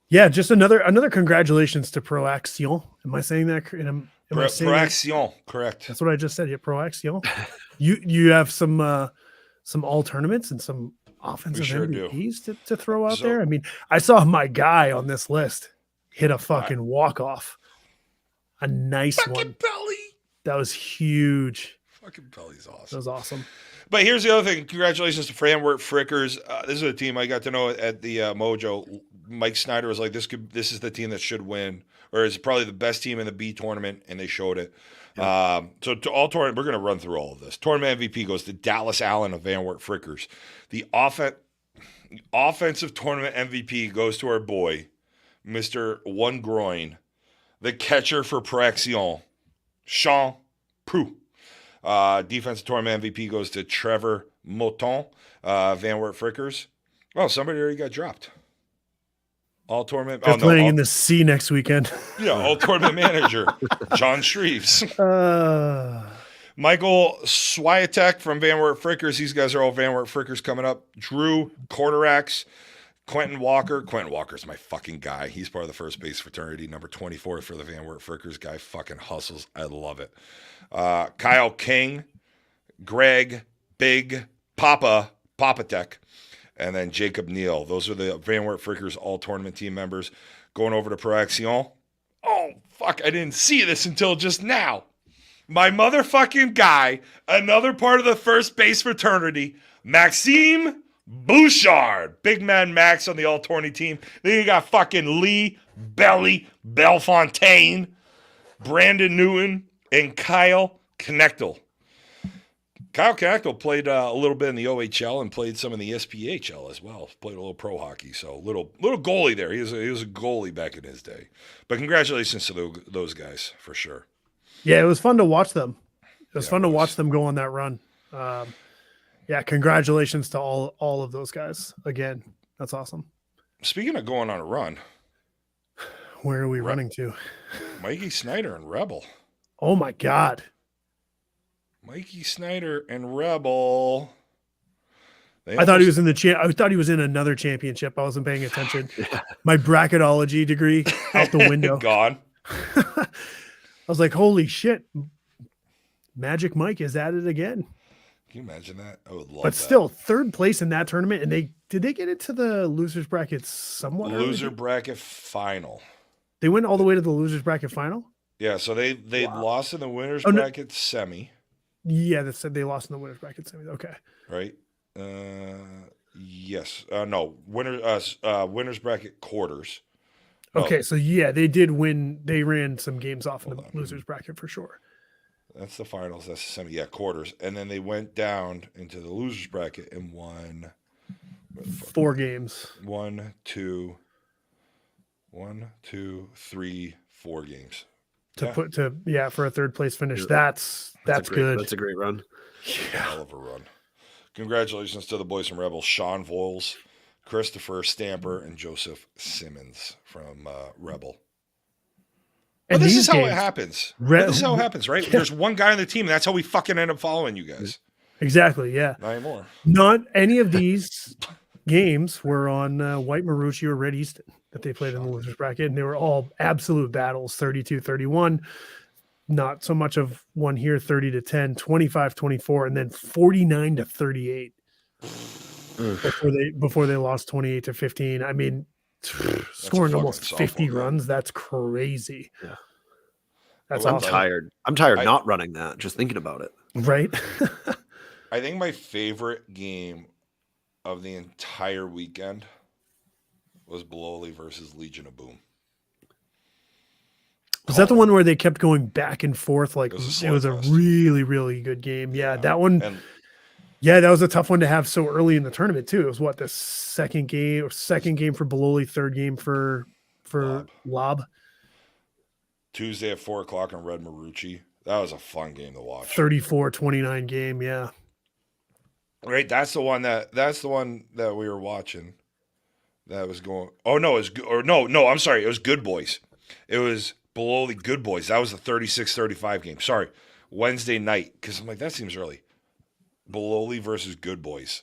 yeah, just another congratulations to Pro Action. Am I saying that? Am I saying that? Proaction, correct. That's what I just said. Yeah, Pro Action. You have some all tournaments and some offensive sure do. MVPs to throw out So- there. I mean, I saw my guy on this list hit a fucking walk off, a nice Fucking one. Belly. That was huge. Fucking Belly's That awesome. was awesome. But here's the other thing. Congratulations to Framework Frickers. This is a team I got to know at the Mojo. Mike Snyder was like, this is the team that should win, or is probably the best team in the B tournament, and they showed it. So to all tournament, we're going to run through all of this. Tournament MVP goes to Dallas Allen of Van Wert Frickers. The offensive tournament MVP goes to our boy, Mr. One Groin, the catcher for Praxion, Sean Prue. Defensive tournament MVP goes to Trevor Moton, Van Wert Frickers. Oh, somebody already got dropped. All tournament. They're playing in the C next weekend. Yeah, all tournament manager, John Shreves. Michael Swiatek from Van Wert Frickers. These guys are all Van Wert Frickers coming up. Drew Quarterax, Quentin Walker. Quentin Walker's my fucking guy. He's part of the first base fraternity, number 24 for the Van Wert Frickers. Guy fucking hustles. I love it. Kyle King, Greg, Big, Papatek, and then Jacob Neal. Those are the Van Wert Frickers all tournament team members. Going over to Proaction. Oh, fuck, I didn't see this until just now. My motherfucking guy, another part of the first base fraternity, Maxime Bouchard. Big man Max on the all tourney team. Then you got fucking Lee, Belly, Bellefontaine, Brandon Newton, and Kyle Knechtel. Kyle Knechtel played a little bit in the OHL and played some in the SPHL as well. Played a little pro hockey, so little goalie there. He was a goalie back in his day. But congratulations to those guys for sure. Yeah, it was fun to watch them. It was Yeah, fun it to was. watch them go on that run. Yeah, congratulations to all of those guys. Again, that's awesome. Speaking of going on a run, Where are we running to? Mikey Snyder and Rebel. Oh my God. Mikey Snyder and Rebel. I thought he was in I thought he was in another championship. I wasn't paying attention. My bracketology degree out the window. Gone. I was like, holy shit. Magic Mike is at it again. Can you imagine that? I would love But that. still, third place in that tournament. And did they get into the losers bracket somewhat? early? Loser bracket final. They went all the way to the losers bracket final? Yeah, so they Wow. lost in the winners Oh, no. bracket semi, Yeah, that said they lost in the winners bracket semi. Okay. right? Yes. No, winners bracket quarters. No, Okay, so yeah, they did win. They ran some games off in the Hold on. losers bracket for sure. that's the finals. That's the semi. Yeah, quarters. And then they went down into the losers bracket and won 4 games. 1, 2, 3, 4 games. For a third place finish. Yeah. That's good. That's a great run. Hell of a run. Congratulations to the boys from Rebel, Sean Voiles, Christopher Stamper, and Joseph Simmons from Rebel. But And this these is how it games- happens. Re- This is how it happens, right? Yeah. There's one guy on the team, and that's how we fucking end up following you guys. Exactly. Yeah. Not anymore. Not any of these games were on White Marucci or Red Easton that they played in the losers bracket, and they were all absolute battles, 32-31. Not so much of one here, 30-10, 25-24, and then 49-38 before they lost 28-15. I mean, scoring fucking almost 50 softball game. runs, that's crazy. Yeah. That's Well, I'm awesome. tired. I'm tired I- not running that. Just thinking about it. Right? I think my favorite game of the entire weekend was Bololi versus Legion of Boom. Was that the one where they kept going back and forth? Like It was a it was a slugfest. really, really good game. Yeah, that one. And Yeah, that was a tough one to have so early in the tournament too. It was what, the second game for Bololi, third game for Lob. Tuesday at 4 o'clock on Red Marucci. That was a fun game to watch. 34-29 game. Yeah. Right, that's the one that we were watching. that was going. Oh no, it was no. I'm sorry, it was Good Boys. It was Bololi Good Boys. That was the 36-35 game. Sorry, Wednesday night, because I'm like, that seems early. Bololi versus Good Boys,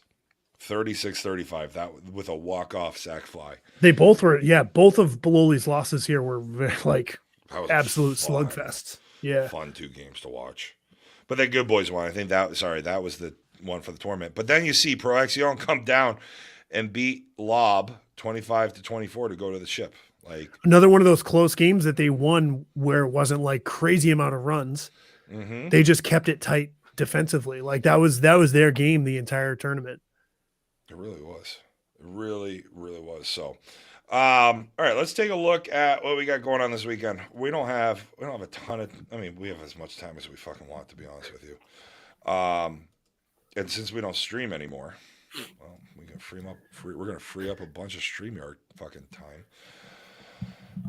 36-35. That with a walk-off sack fly. They both were, both of Bololi's losses here were like That was absolute fun. slugfests. Yeah. Fun 2 games to watch. But that Good Boys won. I think that was the one for the tournament. But then you see Pro Axion come down and beat Lob 25-24 to go to the ship. Like Another one of those close games that they won where it wasn't like crazy amount of runs. mm-hmm. They just kept it tight defensively. Like that was their game the entire tournament. It really was. It really, really was. So, all right, let's take a look at what we got going on this weekend. We don't have a ton of. I mean, we have as much time as we fucking want, to be honest with you. And since we don't stream anymore, well, we can we're gonna free up a bunch of StreamYard fucking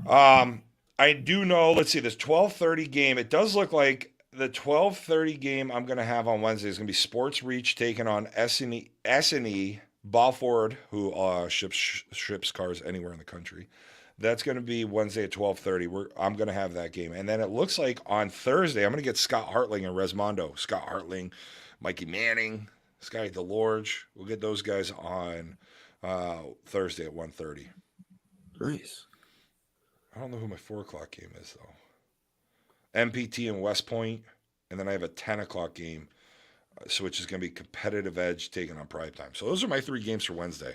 time. I do know. Let's see this 12:30 game. It does look like the 12:30 game I'm gonna have on Wednesday is gonna be Sports Reach taking on S&E Balford, who ships cars anywhere in the country. That's going to be Wednesday at 12:30. I'm going to have that game. And then it looks like on Thursday, I'm going to get Scott Hartling and Resmondo. Scott Hartling, Mikey Manning, Scotty DeLorge. We'll get those guys on Thursday at 1:30. Nice. I don't know who my 4 o'clock game is, though. MPT and West Point. And then I have a 10 o'clock game, so which is going to be Competitive Edge taking on Prime Time. So those are my 3 games for Wednesday.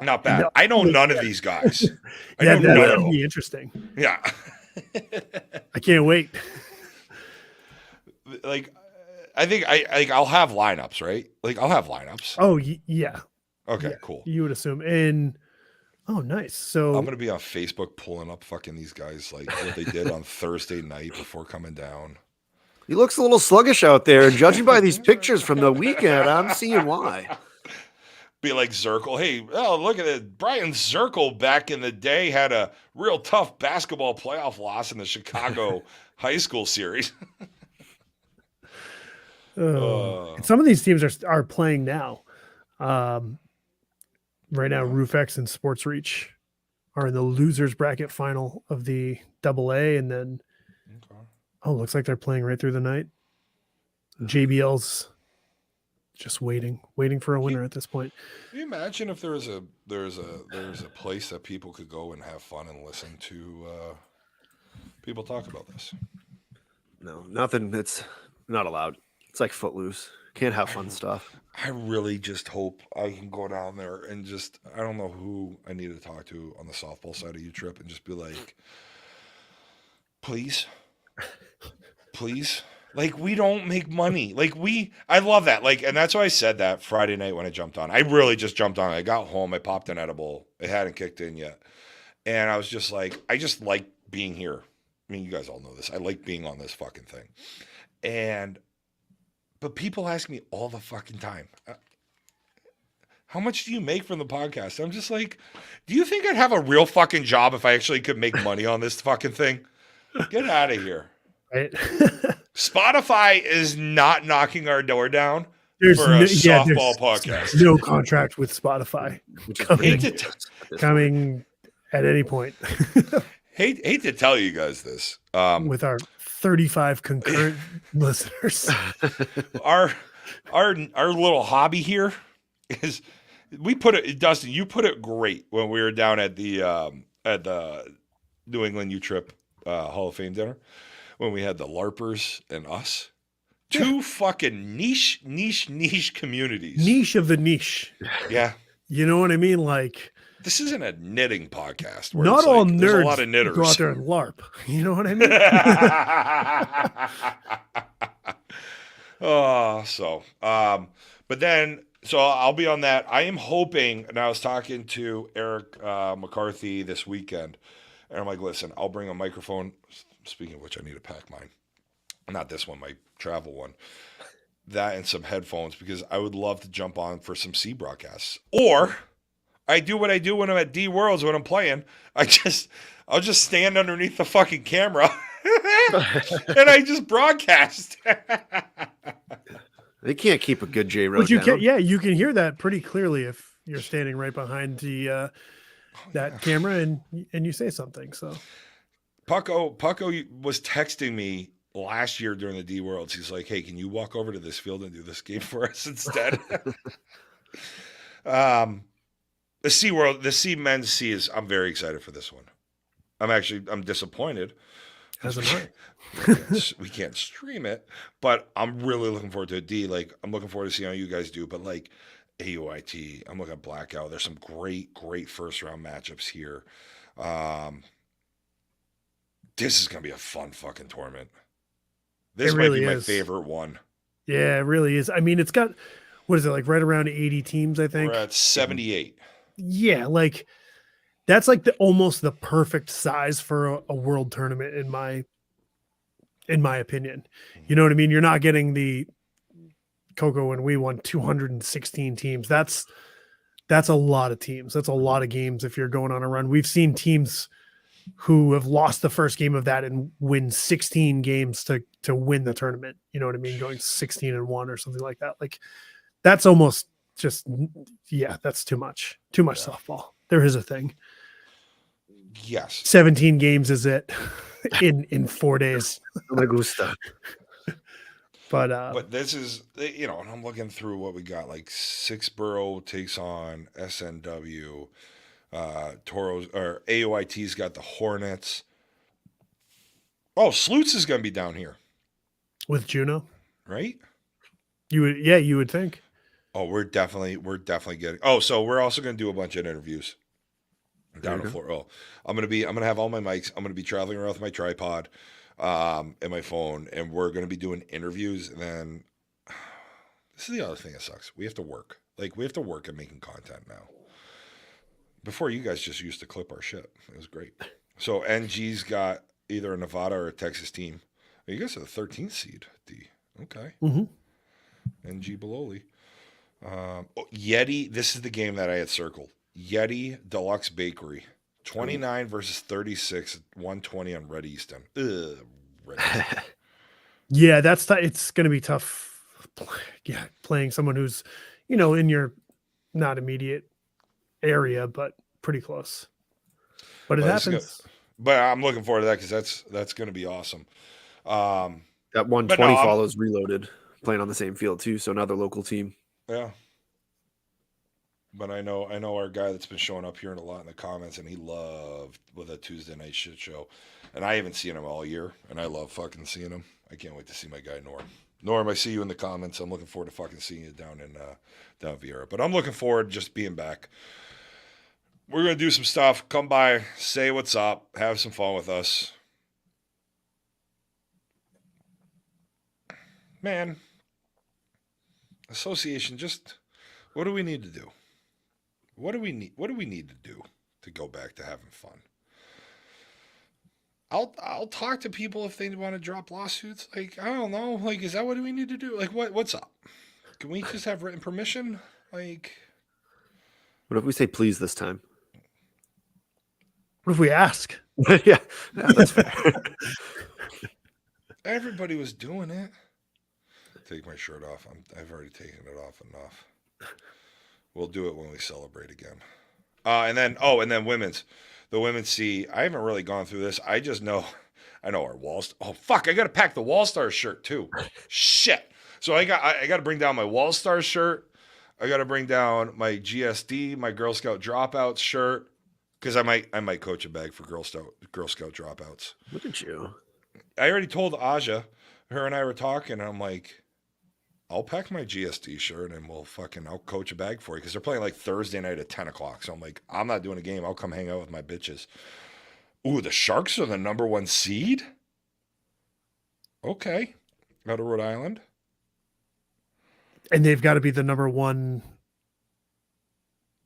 Not bad. No. I know none of these guys. That'll be interesting. Yeah. I can't wait. Like, I think I'll have lineups, right? Like, I'll have lineups. Oh, yeah. Okay, Yeah, cool. You would assume. And, oh, nice. So I'm going to be on Facebook pulling up fucking these guys, like what they did on Thursday night before coming down. He looks a little sluggish out there, and judging by these pictures from the weekend, I'm seeing why. Be like Zirkle. Hey, look at it. Brian Zirkle back in the day had a real tough basketball playoff loss in the Chicago high school series. And some of these teams are playing now. Right now, RoofX and Sports Reach are in the losers bracket final of the AA, and then looks like they're playing right through the night. JBL's just waiting for a winner at this point. Can you imagine if there's a place that people could go and have fun and listen to people talk about this? No, nothing. It's not allowed. It's like Footloose. Can't have fun stuff. I really just hope I can go down there and just, I don't know who I need to talk to on the softball side of U-Trip and just be like, please. Like, we don't make money. Like, I love that. Like, and that's why I said that Friday night when I jumped on. I really just jumped on. I got home. I popped an edible. It hadn't kicked in yet. And I was just like, I just like being here. I mean, you guys all know this. I like being on this fucking thing. But people ask me all the fucking time, how much do you make from the podcast? I'm just like, do you think I'd have a real fucking job if I actually could make money on this fucking thing? Get out of here. Right. Spotify is not knocking our door down for a softball podcast. There's no contract with Spotify coming at any point. hate to tell you guys this. With our 35 concurrent listeners. Our little hobby here is Dustin, you put it great when we were down at the New England U-Trip Hall of Fame dinner. When we had the LARPers and us. 2 fucking niche communities. Niche of the niche. Yeah. You know what I mean? Like, this isn't a knitting podcast. Not all nerds. There's a lot of knitters. Go out there and LARP. You know what I mean? So I'll be on that. I am hoping, and I was talking to Eric McCarthy this weekend, and I'm like, listen, I'll bring a microphone. Speaking of which, I need to pack mine. Not this one, my travel one. That and some headphones, because I would love to jump on for some C broadcasts. Or I do what I do when I'm at D Worlds when I'm playing. I'll just stand underneath the fucking camera and I just broadcast. They can't keep a good J-Road But you down. can, you can hear that pretty clearly if you're standing right behind the that yeah. camera and you say something. So Pucko was texting me last year during the D Worlds. He's like, "Hey, can you walk over to this field and do this game for us instead?" The Sea World, the Sea Men's Sea is. I'm very excited for this one. I'm disappointed. as am I. We can't stream it, but I'm really looking forward to a D. Like, I'm looking forward to seeing how you guys do. But like AUIT, I'm looking at Blackout. There's some great first round matchups here. This is gonna be a fun fucking tournament. This It might really be my is. favorite one. Yeah, it really is. I mean, it's got, what is it, like right around 80 teams, I think? We're at 78. Yeah, like that's like the almost the perfect size for a world tournament in my opinion. You know what I mean? You're not getting the Coco and we won 216 teams. That's a lot of teams. That's a lot of games if you're going on a run. We've seen teams who have lost the first game of that and win 16 games to win the tournament. You know what I mean? Going 16-1 or something like that. Like that's almost just, yeah, that's too much. Too much softball. There is a thing. Yes. 17 games is it in 4 days. Me gusta. But this is, and I'm looking through what we got. Like Sixborough takes on SNW. Toros or AOIT's got the Hornets. Oh, Sleuths is going to be down here, with Juno, right? You would think. Oh, we're definitely getting. Oh, so we're also going to do a bunch of interviews down in Florida. Oh, I'm going to have all my mics. I'm going to be traveling around with my tripod, and my phone, and we're going to be doing interviews. And then this is the other thing that sucks. We have to work. Like, we have to work at making content now. Before, you guys just used to clip our shit. It was great. So NG's got either a Nevada or a Texas team. You guys are the 13th seed, D. Okay. Mm-hmm. NG Beloli. Yeti. This is the game that I had circled. Yeti Deluxe Bakery. 29 versus 36. 120 on Red Easton. Ugh. Red Easton. Yeah, it's going to be tough. Yeah, playing someone who's, in your not immediate area, but pretty close. But it happens. But I'm looking forward to that because that's going to be awesome. That 120 follows Reloaded playing on the same field too, so another local team. Yeah. But I know our guy that's been showing up here a lot in the comments, and he loved with a Tuesday night shit show. And I haven't seen him all year, and I love fucking seeing him. I can't wait to see my guy Norm. Norm, I see you in the comments. I'm looking forward to fucking seeing you down in Viera. But I'm looking forward to just being back. We're going to do some stuff. Come by, say what's up, have some fun with us. Man, association, just what do we need to do? What do we need to do to go back to having fun? I'll talk to people if they want to drop lawsuits. Like, I don't know. Like, is that what we need to do? Like, what's up? Can we just have written permission? Like, what if we say please this time? What if we ask? yeah, that's fair. Everybody was doing it. Take my shirt off. I've already taken it off enough. We'll do it when we celebrate again. And then women's. The women's see. I haven't really gone through this. I just know. I know our walls. Oh fuck! I got to pack the Wall Stars shirt too. Shit. So I got to bring down my Wall Stars shirt. I got to bring down my GSD, my Girl Scout dropouts shirt, because I might coach a bag for Girl Scout dropouts. Look at you. I already told Aja. Her and I were talking. And I'm like, I'll pack my GSD shirt and I'll coach a bag for you because they're playing like Thursday night at 10 o'clock. So I'm like, I'm not doing a game. I'll come hang out with my bitches. Ooh, the Sharks are the number 1 seed? Okay. Out of Rhode Island. And they've got to be the number 1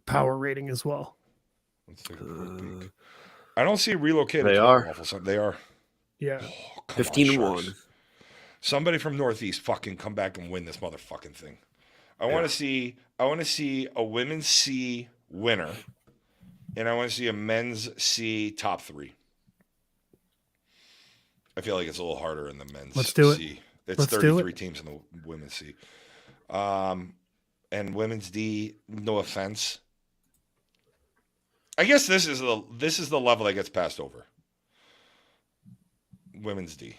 power rating as well. Let's take a quick peek. I don't see relocated. They are. They are. Yeah. Oh, 15-1. Somebody from Northeast fucking come back and win this motherfucking thing. I want to see a women's C winner, and I want to see a men's C top 3. I feel like it's a little harder in the men's Let's do it. C. It's Let's 33 teams in the women's C. And women's D, no offense, I guess this is the level that gets passed over. Women's D.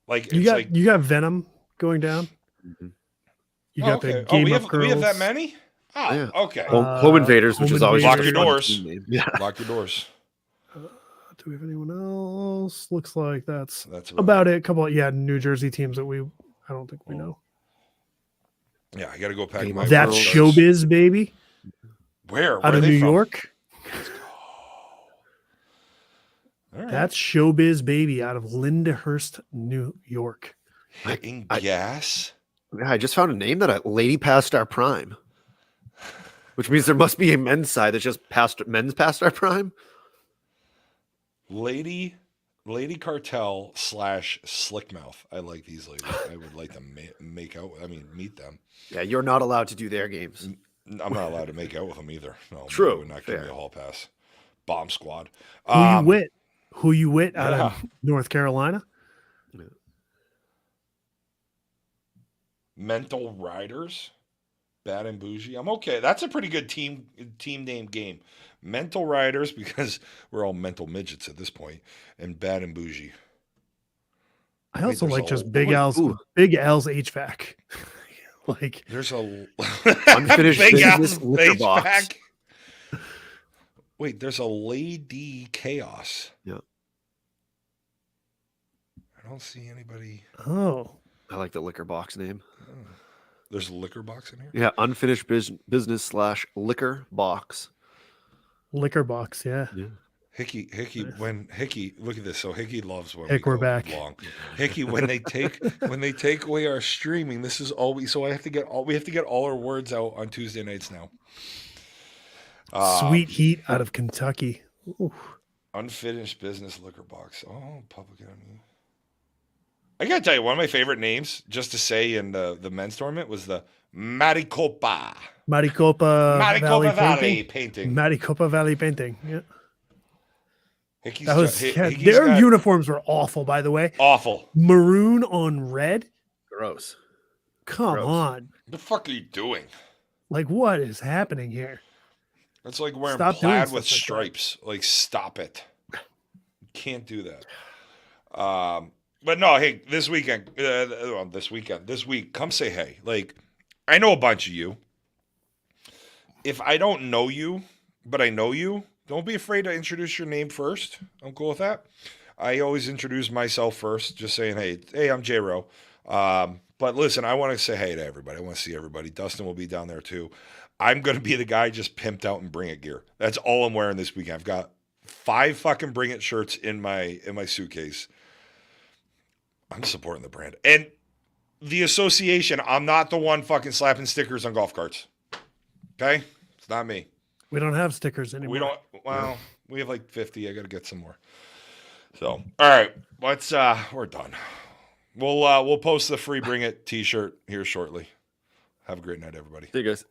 Like You it's got like you got Venom going down. Mhm. You got okay. the Game we of have Girls. we have that many? Oh, Yeah. okay. Home Invaders, which Home is always Lock just your a fun doors. team name. Yeah. Lock your doors. Do we have anyone else? Looks like that's That's about it. A couple, New Jersey teams that I don't think we Oh. know. Yeah, I got to go pack Game my. of That's Girls. Showbiz, baby, Where out are of they New from? York. All right. That's Showbiz, baby, out of Lyndhurst, New York. Hitting I- gas. Yeah, I just found a name that lady past our prime, which means there must be a men's side that's just men's past our prime. Lady Cartel / Slickmouth. I like these ladies. I would like to meet them. Yeah, you're not allowed to do their games. I'm not allowed to make out with them either. No, True, they would not give me fair. a hall pass. Bomb squad. Who you wit out yeah. of North Carolina? Mental Riders. Bad and Bougie. I'm okay. That's a pretty good team name game. Mental Riders, because we're all mental midgets at this point, and Bad and Bougie. I also there's like a- just Big wait, Al's ooh. Big Al's HVAC. Like There's a Unfinished Big business Al's liquor HVAC. box. Wait, there's a Lady Chaos. Yeah. I don't see anybody. oh, I like the liquor box name. There's a liquor box in here. Yeah, unfinished business / liquor box. liquor box, yeah. Hickey, Nice. when Hickey, look at this. So Hickey loves when Hick, we we're go back. long. Hickey, when they take away our streaming, this is all we. So we have to get all our words out on Tuesday nights now. Sweet Heat out of Kentucky. Ooh. Unfinished business liquor box. Oh, public enemy. I gotta tell you, one of my favorite names, just to say in the men's tournament, was the Maricopa. Maricopa Valley painting. Maricopa Valley painting. Yeah. Hickey's That was Hickey's their got- uniforms were awful, by the way. awful. Maroon on red. Gross. Come Gross. on. What the fuck are you doing? Like, what is happening here? It's like wearing Stop doing plaid with stuff like that. stripes. Like, stop it. You can't do that. But no, hey, this week, come say hey. Like, I know a bunch of you. If I don't know you, but I know you, don't be afraid to introduce your name first. I'm cool with that. I always introduce myself first, just saying, hey, I'm J-Ro. But listen, I want to say hey to everybody. I want to see everybody. Dustin will be down there too. I'm going to be the guy just pimped out and Bring It gear. That's all I'm wearing this weekend. I've got 5 fucking Bring It shirts in my suitcase. I'm supporting the brand. And the association, I'm not the one fucking slapping stickers on golf carts. Okay? It's not me. We don't have stickers anymore. We don't, well, we have like 50. I got to get some more. So, all right. We're done. We'll post the free Bring It t-shirt here shortly. Have a great night, everybody. See you guys.